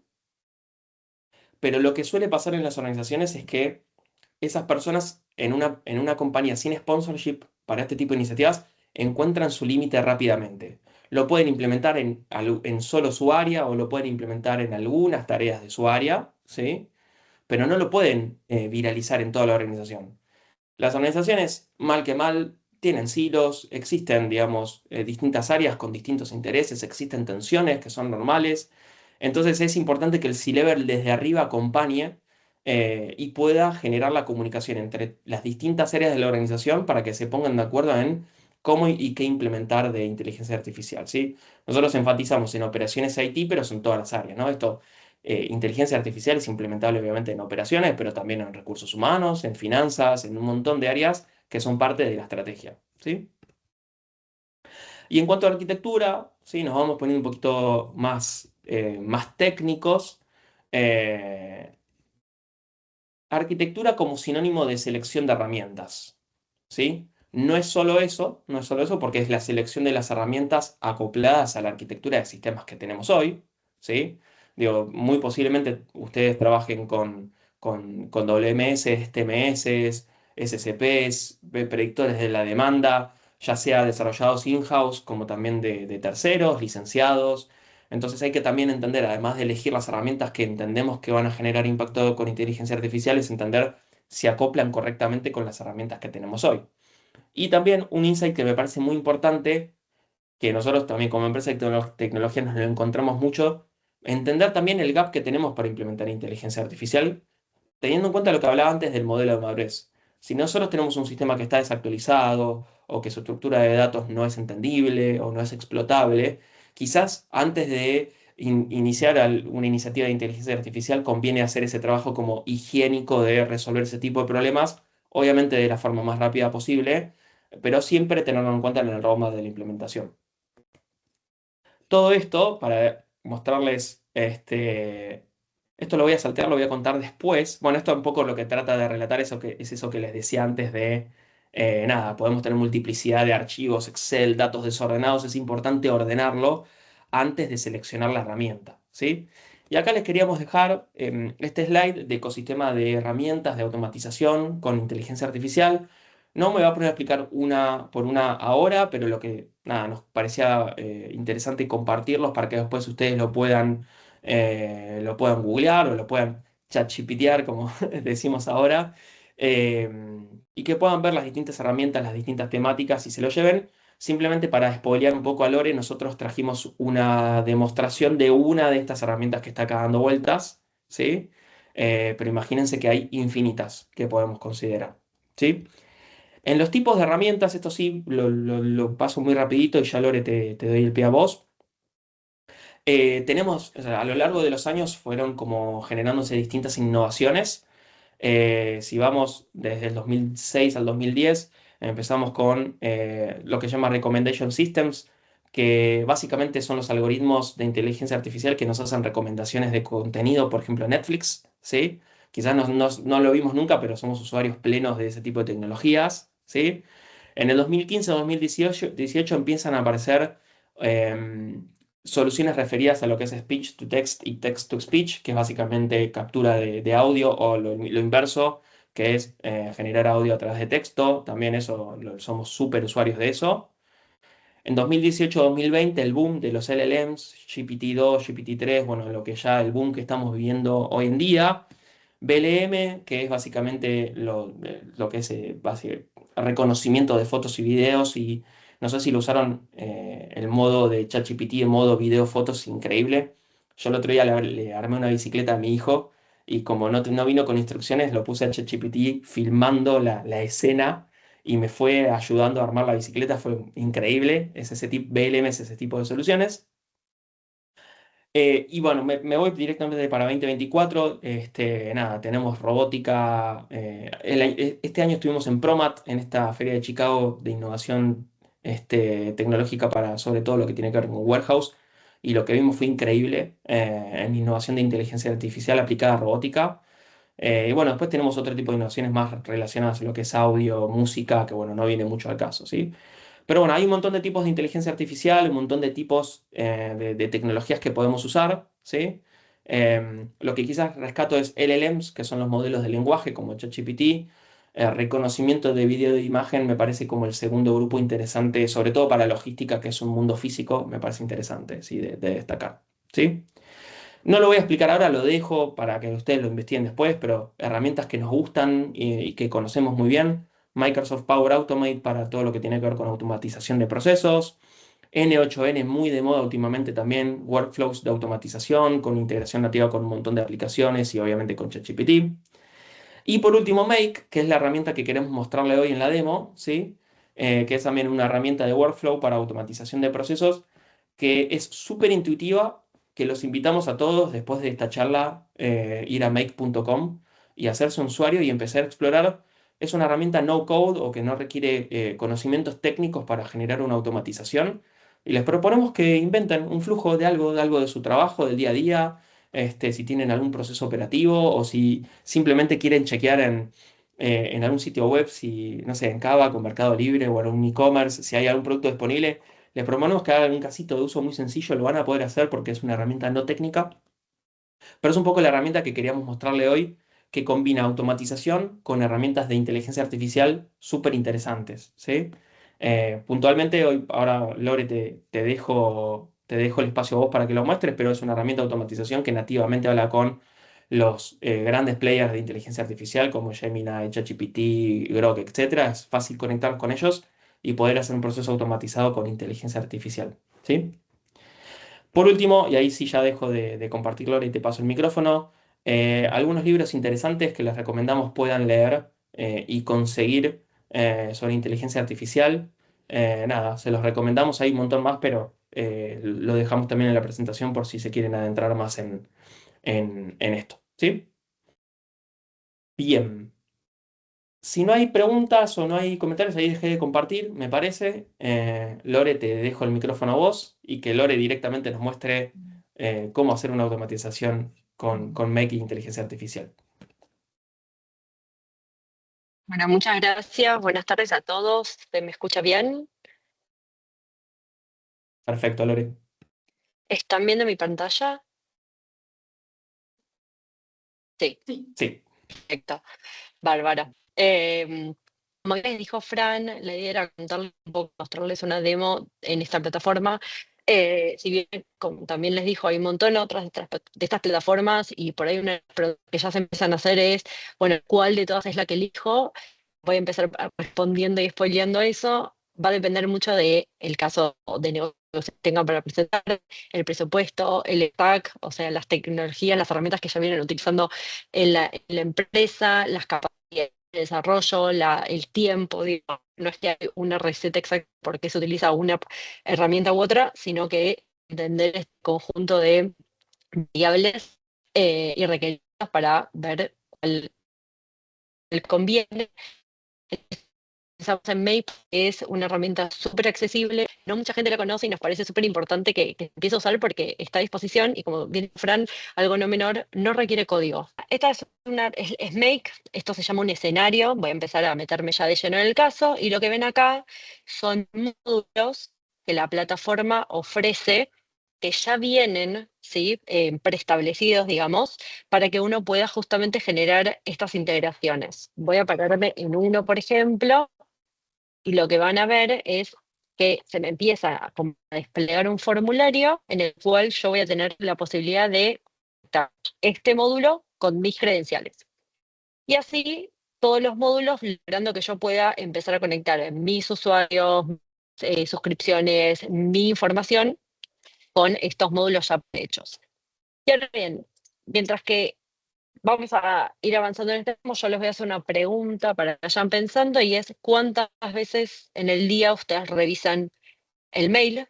pero lo que suele pasar en las organizaciones es que esas personas en una compañía sin sponsorship para este tipo de iniciativas encuentran su límite rápidamente. Lo pueden implementar en solo su área o lo pueden implementar en algunas tareas de su área, ¿sí? Pero no lo pueden viralizar en toda la organización. Las organizaciones, mal que mal, tienen silos, existen, digamos, distintas áreas con distintos intereses, existen tensiones que son normales. Entonces es importante que el C-Level desde arriba acompañe y pueda generar la comunicación entre las distintas áreas de la organización para que se pongan de acuerdo en cómo y qué implementar de inteligencia artificial, ¿sí? Nosotros enfatizamos en operaciones IT, pero son todas las áreas, ¿no? Inteligencia artificial es implementable obviamente en operaciones, pero también en recursos humanos, en finanzas, en un montón de áreas que son parte de la estrategia, ¿sí? Y en cuanto a arquitectura, ¿sí? Nos vamos poniendo un poquito más técnicos. Eh, Arquitectura como sinónimo de selección de herramientas, ¿sí? No es solo eso porque es la selección de las herramientas acopladas a la arquitectura de sistemas que tenemos hoy, ¿sí? Digo, muy posiblemente ustedes trabajen con WMS, TMS, SCPs, predictores de la demanda, ya sea desarrollados in-house como también de terceros, licenciados. Entonces hay que también entender, además de elegir las herramientas que entendemos que van a generar impacto con inteligencia artificial, es entender si acoplan correctamente con las herramientas que tenemos hoy. Y también un insight que me parece muy importante, que nosotros también como empresa de tecnología nos lo encontramos mucho, entender también el gap que tenemos para implementar inteligencia artificial, teniendo en cuenta lo que hablaba antes del modelo de madurez. Si nosotros tenemos un sistema que está desactualizado o que su estructura de datos no es entendible o no es explotable, quizás antes de iniciar una iniciativa de inteligencia artificial conviene hacer ese trabajo como higiénico de resolver ese tipo de problemas, obviamente de la forma más rápida posible, pero siempre tenerlo en cuenta en el roadmap de la implementación. Todo esto para mostrarles, esto lo voy a saltear, lo voy a contar después. Bueno, esto un poco lo que trata de relatar es eso que les decía antes de, nada, podemos tener multiplicidad de archivos, Excel, datos desordenados, es importante ordenarlo antes de seleccionar la herramienta, ¿sí? Y acá les queríamos dejar este slide de ecosistema de herramientas de automatización con inteligencia artificial. No me voy a poner a explicar una por una ahora, pero lo que nada, nos parecía interesante compartirlos para que después ustedes lo puedan googlear o lo puedan chatgptear, como decimos ahora, eh, y que puedan ver las distintas herramientas, las distintas temáticas y se lo lleven. Simplemente para spoilear un poco a Lore, nosotros trajimos una demostración de una de estas herramientas que está acá dando vueltas, ¿sí? Pero imagínense que hay infinitas que podemos considerar, ¿sí? En los tipos de herramientas, esto sí, lo paso muy rapidito y ya Lore te doy el pie a vos. Tenemos, o sea, a lo largo de los años fueron como generándose distintas innovaciones. Si vamos desde el 2006 al 2010, empezamos con lo que se llama Recommendation Systems, que básicamente son los algoritmos de inteligencia artificial que nos hacen recomendaciones de contenido, por ejemplo, Netflix, ¿sí? Quizás no lo vimos nunca, pero somos usuarios plenos de ese tipo de tecnologías, ¿sí? En el 2015-2018 empiezan a aparecer em, soluciones referidas a lo que es speech to text y text to speech, que es básicamente captura de audio o lo inverso, que es generar audio a través de texto. También eso, somos súper usuarios de eso. En 2018-2020, el boom de los LLMs, GPT-2, GPT-3, bueno, lo que ya el boom que estamos viviendo hoy en día. BLM, que es básicamente lo que es reconocimiento de fotos y videos, y no sé si lo usaron el modo de ChatGPT, el modo video fotos, increíble. Yo el otro día le armé una bicicleta a mi hijo y como no vino con instrucciones, lo puse a ChatGPT filmando la escena y me fue ayudando a armar la bicicleta, fue increíble. Es ese tipo, BLM es ese tipo de soluciones. Y bueno, me voy directamente para 2024. Nada, tenemos robótica. Este año estuvimos en ProMat, en esta feria de Chicago de innovación tecnológica para sobre todo lo que tiene que ver con warehouse. Y lo que vimos fue increíble en innovación de inteligencia artificial aplicada a robótica. Y bueno, después tenemos otro tipo de innovaciones más relacionadas a lo que es audio, música, que bueno, no viene mucho al caso, ¿sí? Pero bueno, hay un montón de tipos de inteligencia artificial, un montón de tipos de tecnologías que podemos usar, ¿sí? Lo que quizás rescato es LLMs, que son los modelos de lenguaje como ChatGPT. Reconocimiento de vídeo e imagen me parece como el segundo grupo interesante, sobre todo para logística, que es un mundo físico, me parece interesante, ¿sí? de destacar, ¿sí? No lo voy a explicar ahora, lo dejo para que ustedes lo investiguen después, pero herramientas que nos gustan y que conocemos muy bien. Microsoft Power Automate para todo lo que tiene que ver con automatización de procesos. N8N muy de moda últimamente también, workflows de automatización con integración nativa con un montón de aplicaciones y obviamente con ChatGPT. Y por último, Make, que es la herramienta que queremos mostrarle hoy en la demo, ¿sí? Que es también una herramienta de workflow para automatización de procesos, que es súper intuitiva, que los invitamos a todos después de esta charla, ir a make.com y hacerse un usuario y empezar a explorar. Es una herramienta no code o que no requiere conocimientos técnicos para generar una automatización. Y les proponemos que inventen un flujo de algo de su trabajo, del día a día, si tienen algún proceso operativo o si simplemente quieren chequear en algún sitio web, si, no sé, en Cava, con Mercado Libre o en un e-commerce, si hay algún producto disponible. Les proponemos que hagan un casito de uso muy sencillo, lo van a poder hacer porque es una herramienta no técnica, pero es un poco la herramienta que queríamos mostrarle hoy, que combina automatización con herramientas de inteligencia artificial súper interesantes, ¿sí? Puntualmente, hoy, ahora Lore, te dejo el espacio a vos para que lo muestres, pero es una herramienta de automatización que nativamente habla con los grandes players de inteligencia artificial como Gemini, ChatGPT, Grok, etcétera. Es fácil conectar con ellos y poder hacer un proceso automatizado con inteligencia artificial, ¿sí? Por último, y ahí sí ya dejo de compartirlo y te paso el micrófono, algunos libros interesantes que les recomendamos puedan leer y conseguir sobre inteligencia artificial. Nada, se los recomendamos, hay un montón más, pero lo dejamos también en la presentación por si se quieren adentrar más en esto. ¿Sí? Bien. Si no hay preguntas o no hay comentarios, ahí dejé de compartir, me parece. Lore, te dejo el micrófono a vos y que Lore directamente nos muestre cómo hacer una automatización con Make e inteligencia artificial. Bueno, muchas gracias. Buenas tardes a todos. ¿Se me escucha bien? Perfecto, Lore. ¿Están viendo mi pantalla? Sí, Sí. Sí, perfecto. Bárbara. Como les dijo Fran, la idea era contarles un poco, mostrarles una demo en esta plataforma. Si bien, como también les dijo, hay un montón de otras de estas plataformas y por ahí una pregunta que ya se empiezan a hacer es, bueno, ¿cuál de todas es la que elijo? Voy a empezar respondiendo y spoileando eso. Va a depender mucho del caso de negocio que tengan para presentar, el presupuesto, el stack, o sea, las tecnologías, las herramientas que ya vienen utilizando en la empresa, las capacidades de desarrollo, el tiempo, digo, no es que hay una receta exacta por qué se utiliza una herramienta u otra, sino que entender este conjunto de variables y requerimientos para ver cuál conviene. Pensamos en Mape, es una herramienta súper accesible, no mucha gente la conoce y nos parece súper importante que empiece a usar porque está a disposición y como bien Fran, algo no menor, no requiere código. Esta es Make, esto se llama un escenario, voy a empezar a meterme ya de lleno en el caso y lo que ven acá son módulos que la plataforma ofrece que ya vienen, ¿sí? Preestablecidos, digamos, para que uno pueda justamente generar estas integraciones. Voy a pararme en uno, por ejemplo, y lo que van a ver es que se me empieza a desplegar un formulario en el cual yo voy a tener la posibilidad de conectar este módulo con mis credenciales. Y así todos los módulos, logrando que yo pueda empezar a conectar mis usuarios, suscripciones, mi información con estos módulos ya hechos. Y ahora bien, mientras que vamos a ir avanzando en este tema, yo les voy a hacer una pregunta para que vayan pensando y es ¿cuántas veces en el día ustedes revisan el mail?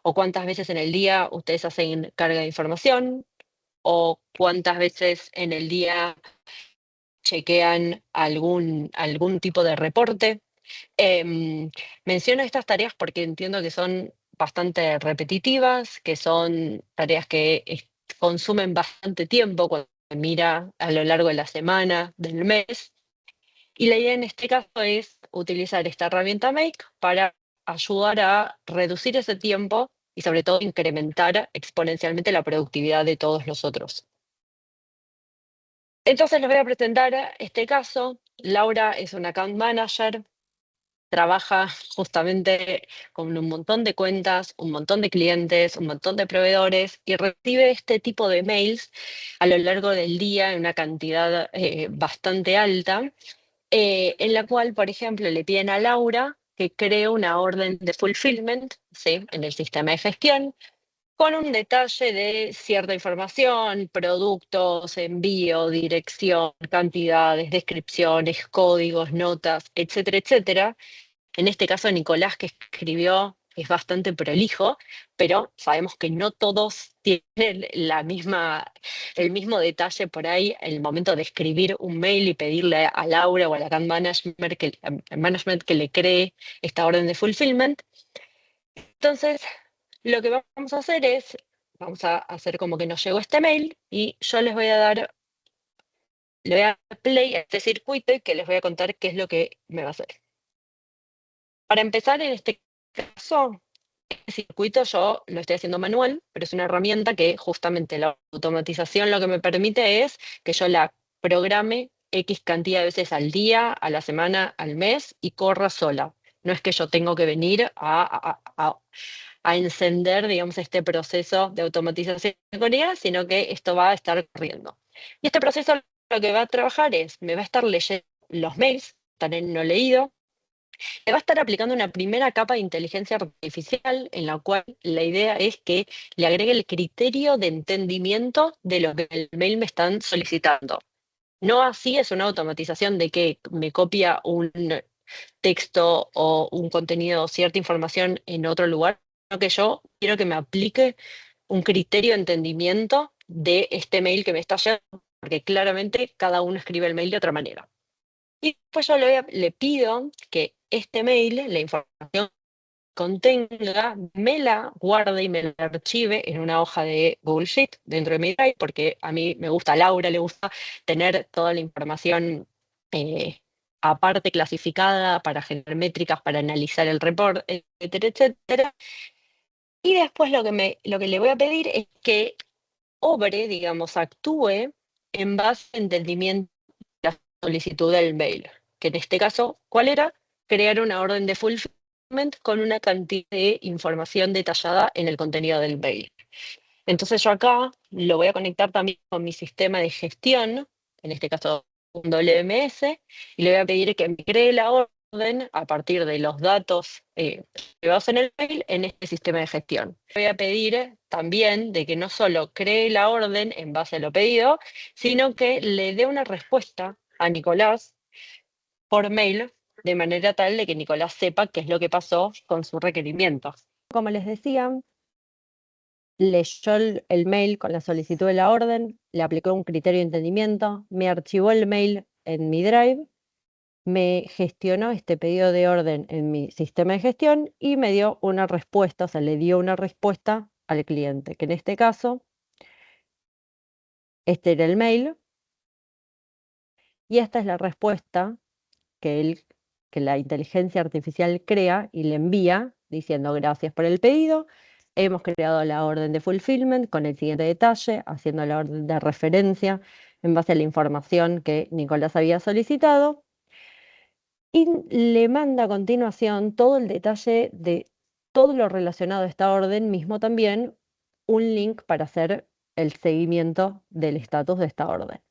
¿O cuántas veces en el día ustedes hacen carga de información? ¿O cuántas veces en el día chequean algún tipo de reporte? Menciono estas tareas porque entiendo que son bastante repetitivas, que son tareas que consumen bastante tiempo cuando se mira a lo largo de la semana, del mes. Y la idea en este caso es utilizar esta herramienta Make para ayudar a reducir ese tiempo y sobre todo incrementar exponencialmente la productividad de todos nosotros. Entonces les voy a presentar este caso. Laura es una account manager, trabaja justamente con un montón de cuentas, un montón de clientes, un montón de proveedores y recibe este tipo de mails a lo largo del día en una cantidad bastante alta, en la cual, por ejemplo, le piden a Laura que cree una orden de fulfillment, ¿sí? En el sistema de gestión, con un detalle de cierta información, productos, envío, dirección, cantidades, descripciones, códigos, notas, etcétera, etcétera. En este caso, Nicolás, que escribió, es bastante prolijo, pero sabemos que no todos tienen el mismo detalle por ahí en el momento de escribir un mail y pedirle a Laura o al account management que le cree esta orden de fulfillment. Entonces, lo que vamos a hacer es, vamos a hacer como que nos llegó este mail y yo le voy a dar play a este circuito y que les voy a contar qué es lo que me va a hacer. Para empezar, en este caso, este circuito yo lo estoy haciendo manual, pero es una herramienta que justamente la automatización lo que me permite es que yo la programe X cantidad de veces al día, a la semana, al mes y corra sola. No es que yo tengo que venir a encender, digamos, este proceso de automatización con IA, sino que esto va a estar corriendo. Y este proceso lo que va a trabajar es, me va a estar leyendo los mails, están en no leído, le va a estar aplicando una primera capa de inteligencia artificial en la cual la idea es que le agregue el criterio de entendimiento de lo que el mail me están solicitando. No así es una automatización de que me copia un texto o un contenido, cierta información en otro lugar, sino que yo quiero que me aplique un criterio de entendimiento de este mail que me está llegando, porque claramente cada uno escribe el mail de otra manera. Y después yo le pido que este mail, la información que contenga, me la guarde y me la archive en una hoja de Google Sheet dentro de mi Drive, porque a mí me gusta, a Laura le gusta tener toda la información aparte clasificada para generar métricas, para analizar el report, etcétera, etcétera. Y después lo que le voy a pedir es que obre, digamos, actúe en base a entendimiento de la solicitud del mail, que en este caso, ¿cuál era? Crear una orden de fulfillment con una cantidad de información detallada en el contenido del mail. Entonces yo acá lo voy a conectar también con mi sistema de gestión, en este caso un WMS, y le voy a pedir que me cree la orden a partir de los datos llevados en el mail en este sistema de gestión. Voy a pedir también de que no solo cree la orden en base a lo pedido, sino que le dé una respuesta a Nicolás por mail, de manera tal de que Nicolás sepa qué es lo que pasó con su requerimiento. Como les decía, leyó el mail con la solicitud de la orden, le aplicó un criterio de entendimiento, me archivó el mail en mi Drive, me gestionó este pedido de orden en mi sistema de gestión y me dio una respuesta, o sea, le dio una respuesta al cliente, que en este caso, este era el mail y esta es la respuesta que la inteligencia artificial crea y le envía diciendo gracias por el pedido. Hemos creado la orden de fulfillment con el siguiente detalle, haciendo la orden de referencia en base a la información que Nicolás había solicitado. Y le manda a continuación todo el detalle de todo lo relacionado a esta orden, mismo también un link para hacer el seguimiento del estatus de esta orden.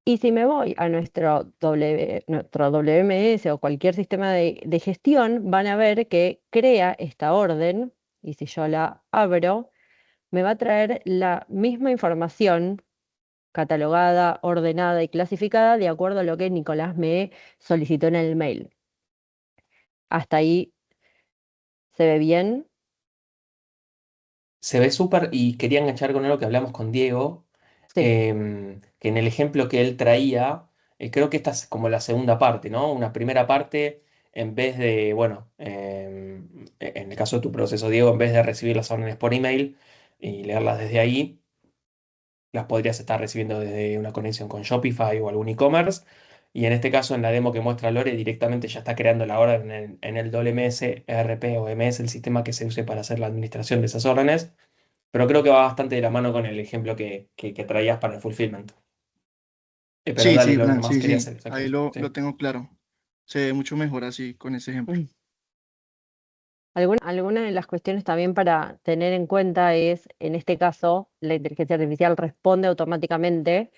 Y si me voy a nuestro WMS o cualquier sistema de gestión, van a ver que crea esta orden, y si yo la abro, me va a traer la misma información catalogada, ordenada y clasificada de acuerdo a lo que Nicolás me solicitó en el mail. Hasta ahí se ve bien. Se ve súper y quería enganchar con algo que hablamos con Diego, Sí, que en el ejemplo que él traía, creo que esta es como la segunda parte, ¿no? Una primera parte, en vez de, bueno, en el caso de tu proceso, Diego, en vez de recibir las órdenes por email y leerlas desde ahí, las podrías estar recibiendo desde una conexión con Shopify o algún e-commerce. Y en este caso, en la demo que muestra Lore, directamente ya está creando la orden en el WMS, ERP o MS, el sistema que se use para hacer la administración de esas órdenes. Pero creo que va bastante de la mano con el ejemplo que traías para el fulfillment. Pero Sí, dale, sí, Lore, Fran, nomás sí, quería sí. hacer esa Ahí aclaración. lo Sí. tengo claro. Se ve mucho mejor así con ese ejemplo. Alguna de las cuestiones también para tener en cuenta es, en este caso, la inteligencia artificial responde automáticamente,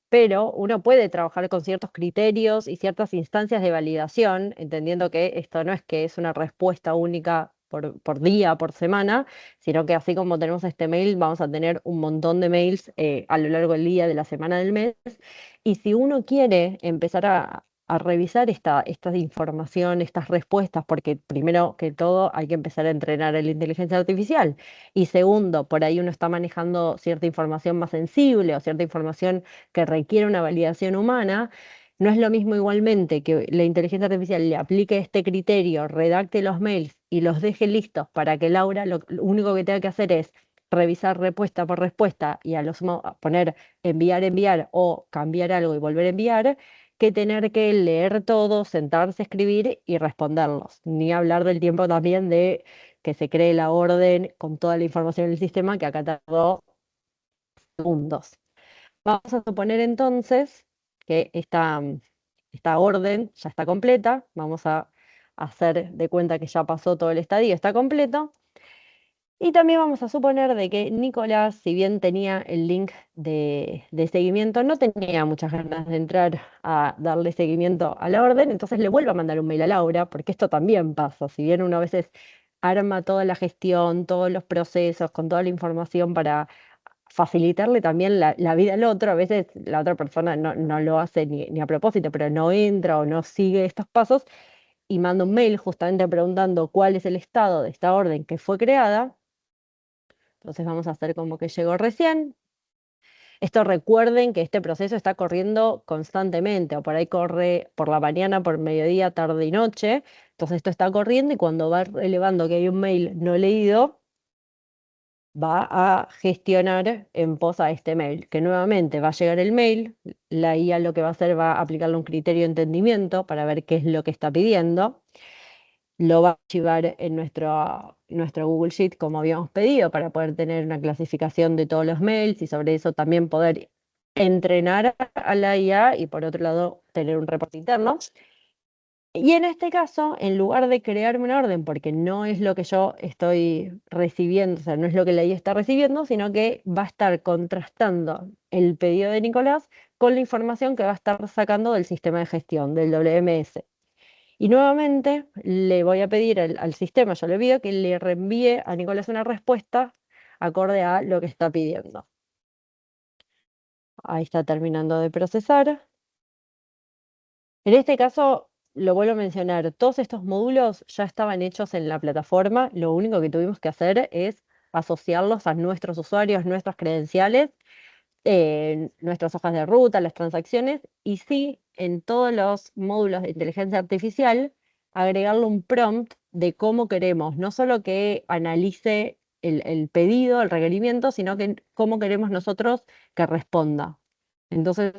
pero uno puede trabajar con ciertos criterios y ciertas instancias de validación, entendiendo que esto no es que es una respuesta única por día, por semana, sino que así como tenemos este mail, vamos a tener un montón de mails a lo largo del día, de la semana, del mes. Y si uno quiere empezar a revisar esta información, estas respuestas, porque primero que todo hay que empezar a entrenar la inteligencia artificial. Y segundo, por ahí uno está manejando cierta información más sensible o cierta información que requiere una validación humana. No es lo mismo igualmente que la inteligencia artificial le aplique este criterio, redacte los mails y los deje listos para que Laura lo único que tenga que hacer es revisar respuesta por respuesta y a poner enviar, enviar o cambiar algo y volver a enviar, que tener que leer todo, sentarse a escribir y responderlos. Ni hablar del tiempo también de que se cree la orden con toda la información en el sistema, que acá tardó segundos. Vamos a suponer entonces que esta orden ya está completa. Vamos a hacer de cuenta que ya pasó todo el estadio, está completo. Y también vamos a suponer de que Nicolás, si bien tenía el link de seguimiento, no tenía muchas ganas de entrar a darle seguimiento a la orden, entonces le vuelvo a mandar un mail a Laura, porque esto también pasa. Si bien uno a veces arma toda la gestión, todos los procesos, con toda la información para facilitarle también la vida al otro, a veces la otra persona no lo hace ni a propósito, pero no entra o no sigue estos pasos y manda un mail justamente preguntando cuál es el estado de esta orden que fue creada. Entonces vamos a hacer como que llegó recién. Esto recuerden que este proceso está corriendo constantemente, o por ahí corre por la mañana, por mediodía, tarde y noche. Entonces esto está corriendo y cuando va relevando que hay un mail no leído, va a gestionar en pos a este mail, que nuevamente va a llegar el mail, la IA lo que va a hacer va a aplicarle un criterio de entendimiento para ver qué es lo que está pidiendo, lo va a archivar en nuestro Google Sheet como habíamos pedido para poder tener una clasificación de todos los mails y sobre eso también poder entrenar a la IA y por otro lado tener un reporte interno. Y en este caso, en lugar de crearme una orden, porque no es lo que yo estoy recibiendo, o sea, no es lo que la IA está recibiendo, sino que va a estar contrastando el pedido de Nicolás con la información que va a estar sacando del sistema de gestión, del WMS. Y nuevamente le voy a pedir al sistema, yo le pido que le reenvíe a Nicolás una respuesta acorde a lo que está pidiendo. Ahí está terminando de procesar. En este caso, lo vuelvo a mencionar, todos estos módulos ya estaban hechos en la plataforma, lo único que tuvimos que hacer es asociarlos a nuestros usuarios, nuestras credenciales, nuestras hojas de ruta, las transacciones, y sí, en todos los módulos de inteligencia artificial, agregarle un prompt de cómo queremos, no solo que analice el pedido, el requerimiento, sino que cómo queremos nosotros que responda. Entonces,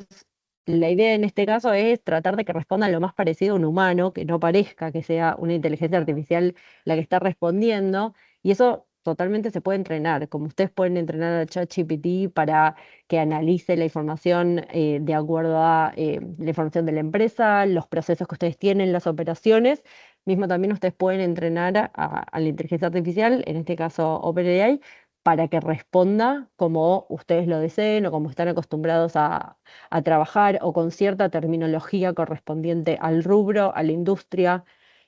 la idea en este caso es tratar de que responda lo más parecido a un humano, que no parezca que sea una inteligencia artificial la que está respondiendo, y eso totalmente se puede entrenar, como ustedes pueden entrenar a ChatGPT para que analice la información de acuerdo a la información de la empresa, los procesos que ustedes tienen, las operaciones. Mismo también ustedes pueden entrenar a la inteligencia artificial, en este caso OpenAI, para que responda como ustedes lo deseen o como están acostumbrados a trabajar o con cierta terminología correspondiente al rubro, a la industria.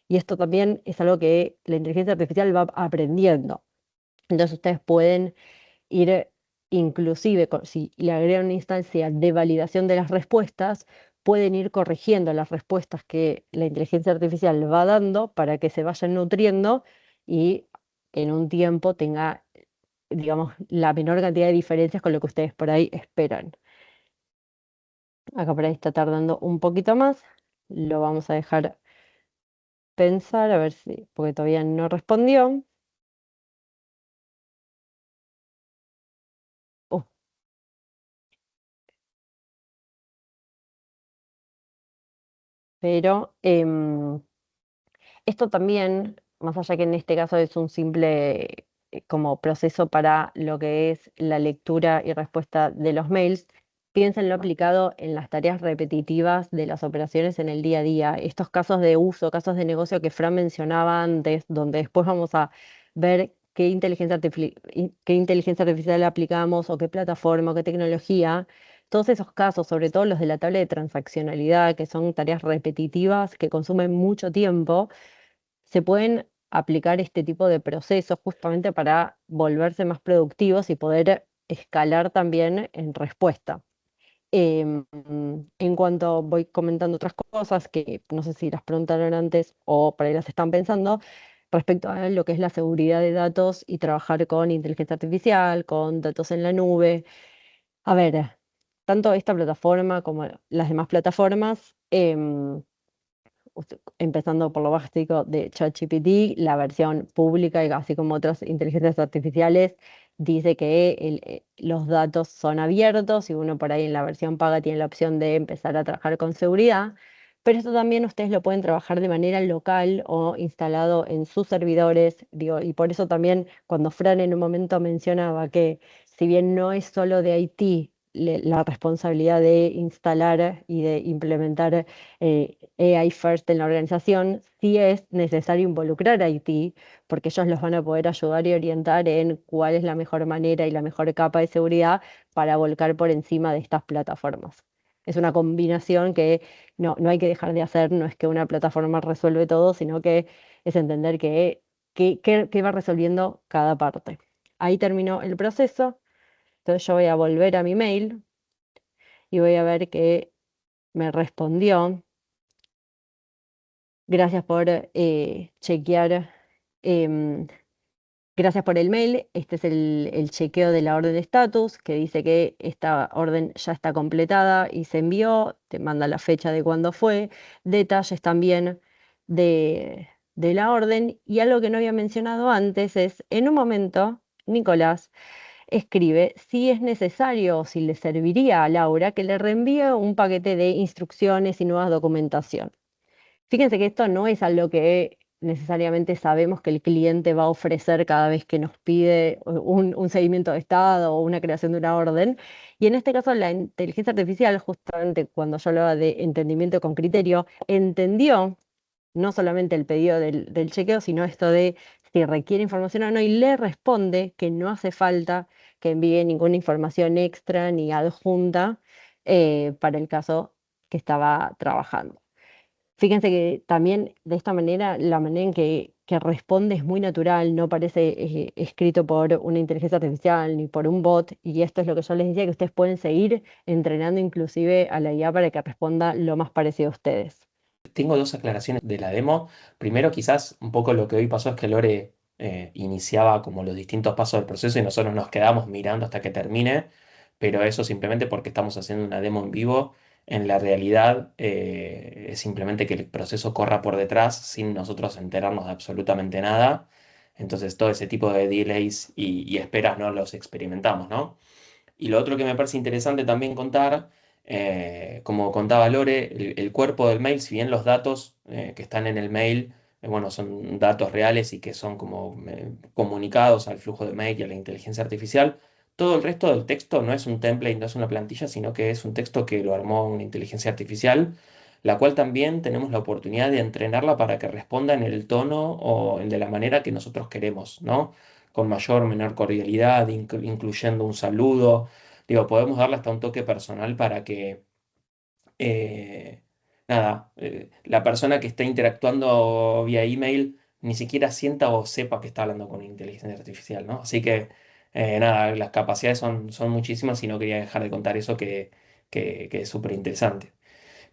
Y esto también es algo que la inteligencia artificial va aprendiendo. Entonces ustedes pueden ir, inclusive si le agregan una instancia de validación de las respuestas, pueden ir corrigiendo las respuestas que la inteligencia artificial va dando para que se vayan nutriendo y en un tiempo tenga, digamos, la menor cantidad de diferencias con lo que ustedes por ahí esperan. Acá por ahí está tardando un poquito más. Lo vamos a dejar pensar, a ver si, porque todavía no respondió. Oh, pero esto también, más allá que en este caso es un simple como proceso para lo que es la lectura y respuesta de los mails, piénsenlo aplicado en las tareas repetitivas de las operaciones en el día a día. Estos casos de uso, casos de negocio que Fran mencionaba antes, donde después vamos a ver qué inteligencia artificial aplicamos o qué plataforma o qué tecnología. Todos esos casos, sobre todo los de la tabla de transaccionalidad, que son tareas repetitivas que consumen mucho tiempo, se pueden aplicar este tipo de procesos justamente para volverse más productivos y poder escalar también en respuesta. En cuanto voy comentando otras cosas que no sé si las preguntaron antes o por ahí las están pensando, respecto a lo que es la seguridad de datos y trabajar con inteligencia artificial, con datos en la nube. A ver, tanto esta plataforma como las demás plataformas, empezando por lo básico de ChatGPT, la versión pública y así como otras inteligencias artificiales, dice que los datos son abiertos y uno por ahí en la versión paga tiene la opción de empezar a trabajar con seguridad, pero esto también ustedes lo pueden trabajar de manera local o instalado en sus servidores, digo, y por eso también cuando Fran en un momento mencionaba que si bien no es solo de IT, la responsabilidad de instalar y de implementar AI First en la organización, sí es necesario involucrar a IT, porque ellos los van a poder ayudar y orientar en cuál es la mejor manera y la mejor capa de seguridad para volcar por encima de estas plataformas. Es una combinación que no hay que dejar de hacer, no es que una plataforma resuelve todo, sino que es entender qué va resolviendo cada parte. Ahí terminó el proceso, entonces yo voy a volver a mi mail y voy a ver que me respondió. Gracias por chequear. em, Gracias por el mail. Este es el chequeo de la orden de estatus que dice que esta orden ya está completada y se envió. Te manda la fecha de cuándo fue, detalles también de la orden. Y algo que no había mencionado antes es, en un momento, Nicolás escribe si es necesario o si le serviría a Laura que le reenvíe un paquete de instrucciones y nuevas documentación. Fíjense que esto no es algo que necesariamente sabemos que el cliente va a ofrecer cada vez que nos pide un seguimiento de estado o una creación de una orden. Y en este caso, la inteligencia artificial, justamente cuando yo hablaba de entendimiento con criterio, entendió no solamente el pedido del chequeo, sino esto de si requiere información o no, y le responde que no hace falta que envíe ninguna información extra ni adjunta para el caso que estaba trabajando. Fíjense que también de esta manera, la manera en que responde es muy natural, no parece escrito por una inteligencia artificial ni por un bot, y esto es lo que yo les decía, que ustedes pueden seguir entrenando inclusive a la IA para que responda lo más parecido a ustedes. Tengo dos aclaraciones de la demo. Primero, quizás un poco lo que hoy pasó es que Lore iniciaba como los distintos pasos del proceso y nosotros nos quedamos mirando hasta que termine, pero eso simplemente porque estamos haciendo una demo en vivo. En la realidad es simplemente que el proceso corra por detrás sin nosotros enterarnos de absolutamente nada. Entonces todo ese tipo de delays y esperas no los experimentamos, ¿no? Y lo otro que me parece interesante también contar, como contaba Lore, el cuerpo del mail, si bien los datos que están en el mail, bueno, son datos reales y que son como comunicados al flujo de mail y a la inteligencia artificial, todo el resto del texto no es un template, no es una plantilla, sino que es un texto que lo armó una inteligencia artificial, la cual también tenemos la oportunidad de entrenarla para que responda en el tono o de la manera que nosotros queremos, ¿no? Con mayor o menor cordialidad, incluyendo un saludo. Digo, podemos darle hasta un toque personal para que, eh, nada, la persona que está interactuando vía email ni siquiera sienta o sepa que está hablando con inteligencia artificial, ¿no? Así que, nada, las capacidades son muchísimas y no quería dejar de contar eso que es súper interesante.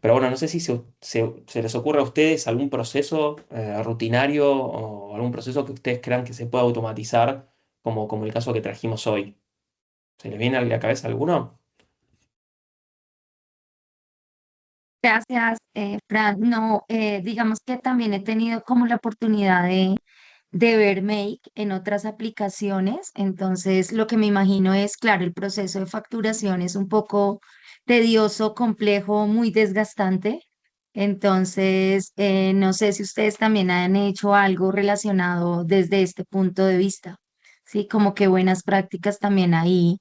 Pero bueno, no sé si se les ocurre a ustedes algún proceso rutinario o algún proceso que ustedes crean que se pueda automatizar, como el caso que trajimos hoy. ¿Se les viene a la cabeza alguno? Gracias, Fran. No, digamos que también he tenido como la oportunidad de ver Make en otras aplicaciones. Entonces, lo que me imagino es, claro, el proceso de facturación es un poco tedioso, complejo, muy desgastante. Entonces, no sé si ustedes también han hecho algo relacionado desde este punto de vista. Sí, como que buenas prácticas también ahí,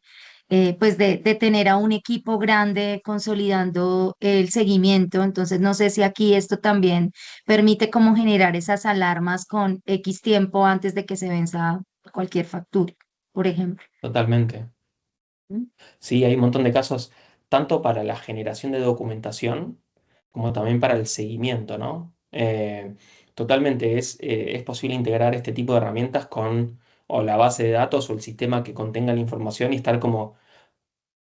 pues de tener a un equipo grande consolidando el seguimiento. Entonces, no sé si aquí esto también permite como generar esas alarmas con X tiempo antes de que se venza cualquier factura, por ejemplo. Totalmente. ¿Mm? Sí, hay un montón de casos, tanto para la generación de documentación como también para el seguimiento, ¿no? totalmente es posible integrar este tipo de herramientas con o la base de datos o el sistema que contenga la información y estar como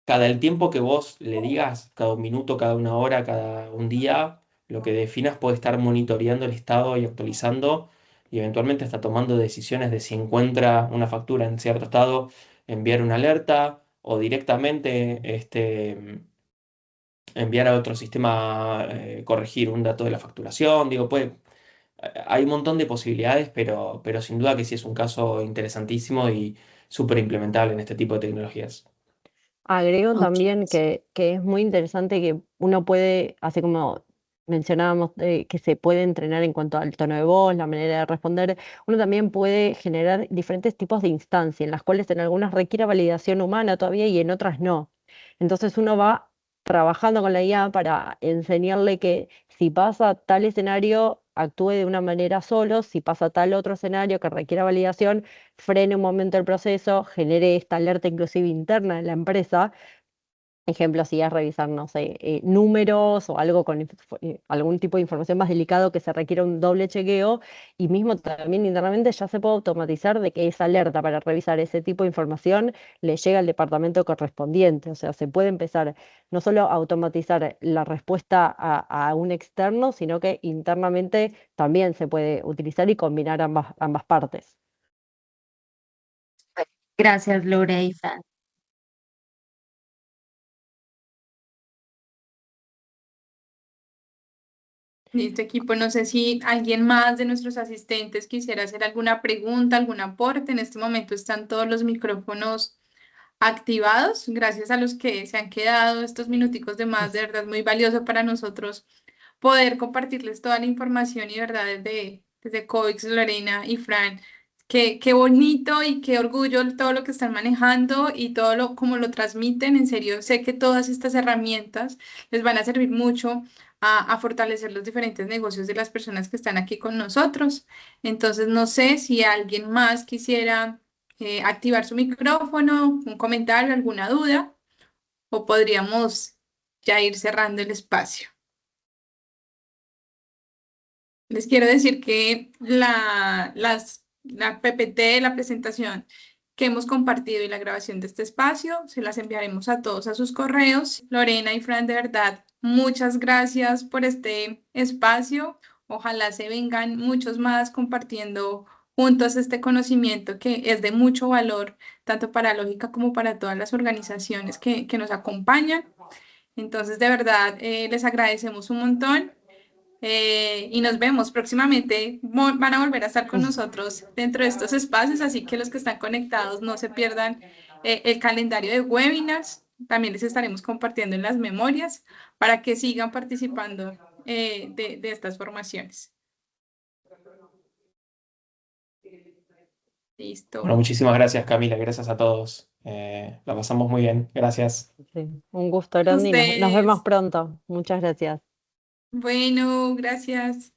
cada el tiempo que vos le digas, cada un minuto, cada una hora, cada un día, lo que definas puede estar monitoreando el estado y actualizando y eventualmente está tomando decisiones de si encuentra una factura en cierto estado, enviar una alerta o directamente enviar a otro sistema, corregir un dato de la facturación. Digo, hay un montón de posibilidades, pero sin duda que sí es un caso interesantísimo y súper implementable en este tipo de tecnologías. Agrego Ok. también que es muy interesante que uno puede, así como mencionábamos, que se puede entrenar en cuanto al tono de voz, la manera de responder, uno también puede generar diferentes tipos de instancias, en las cuales en algunas requiere validación humana todavía y en otras no. Entonces uno va trabajando con la IA para enseñarle que si pasa tal escenario, actúe de una manera solo, si pasa tal otro escenario que requiera validación, frene un momento el proceso, genere esta alerta inclusive interna en la empresa. Ejemplo, si es revisar, no sé, números o algo con algún tipo de información más delicado que se requiera un doble chequeo, y mismo también internamente ya se puede automatizar de que esa alerta para revisar ese tipo de información le llega al departamento correspondiente. O sea, se puede empezar no solo a automatizar la respuesta a un externo, sino que internamente también se puede utilizar y combinar ambas partes. Gracias, Lore y Fran. Listo, equipo. No sé si alguien más de nuestros asistentes quisiera hacer alguna pregunta, algún aporte. En este momento están todos los micrófonos activados. Gracias a los que se han quedado estos minuticos de más, de verdad es muy valioso para nosotros poder compartirles toda la información y verdad desde COIX, Lorena y Fran. Qué bonito y qué orgullo todo lo que están manejando y todo lo como lo transmiten. En serio, sé que todas estas herramientas les van a servir mucho a fortalecer los diferentes negocios de las personas que están aquí con nosotros. Entonces, no sé si alguien más quisiera activar su micrófono, un comentario, alguna duda, o podríamos ya ir cerrando el espacio. Les quiero decir que la PPT, la presentación que hemos compartido y la grabación de este espacio, se las enviaremos a todos a sus correos. Lorena y Fran, de verdad, muchas gracias por este espacio. Ojalá se vengan muchos más compartiendo juntos este conocimiento que es de mucho valor, tanto para Lógica como para todas las organizaciones que nos acompañan. Entonces, de verdad, les agradecemos un montón. Y nos vemos próximamente. Van a volver a estar con nosotros dentro de estos espacios, así que los que están conectados no se pierdan el calendario de webinars. También les estaremos compartiendo en las memorias para que sigan participando de estas formaciones. Listo. Bueno, muchísimas gracias, Camila. Gracias a todos. La pasamos muy bien. Gracias. Sí, un gusto grande y nos vemos Ustedes. pronto. Muchas gracias. Bueno, gracias.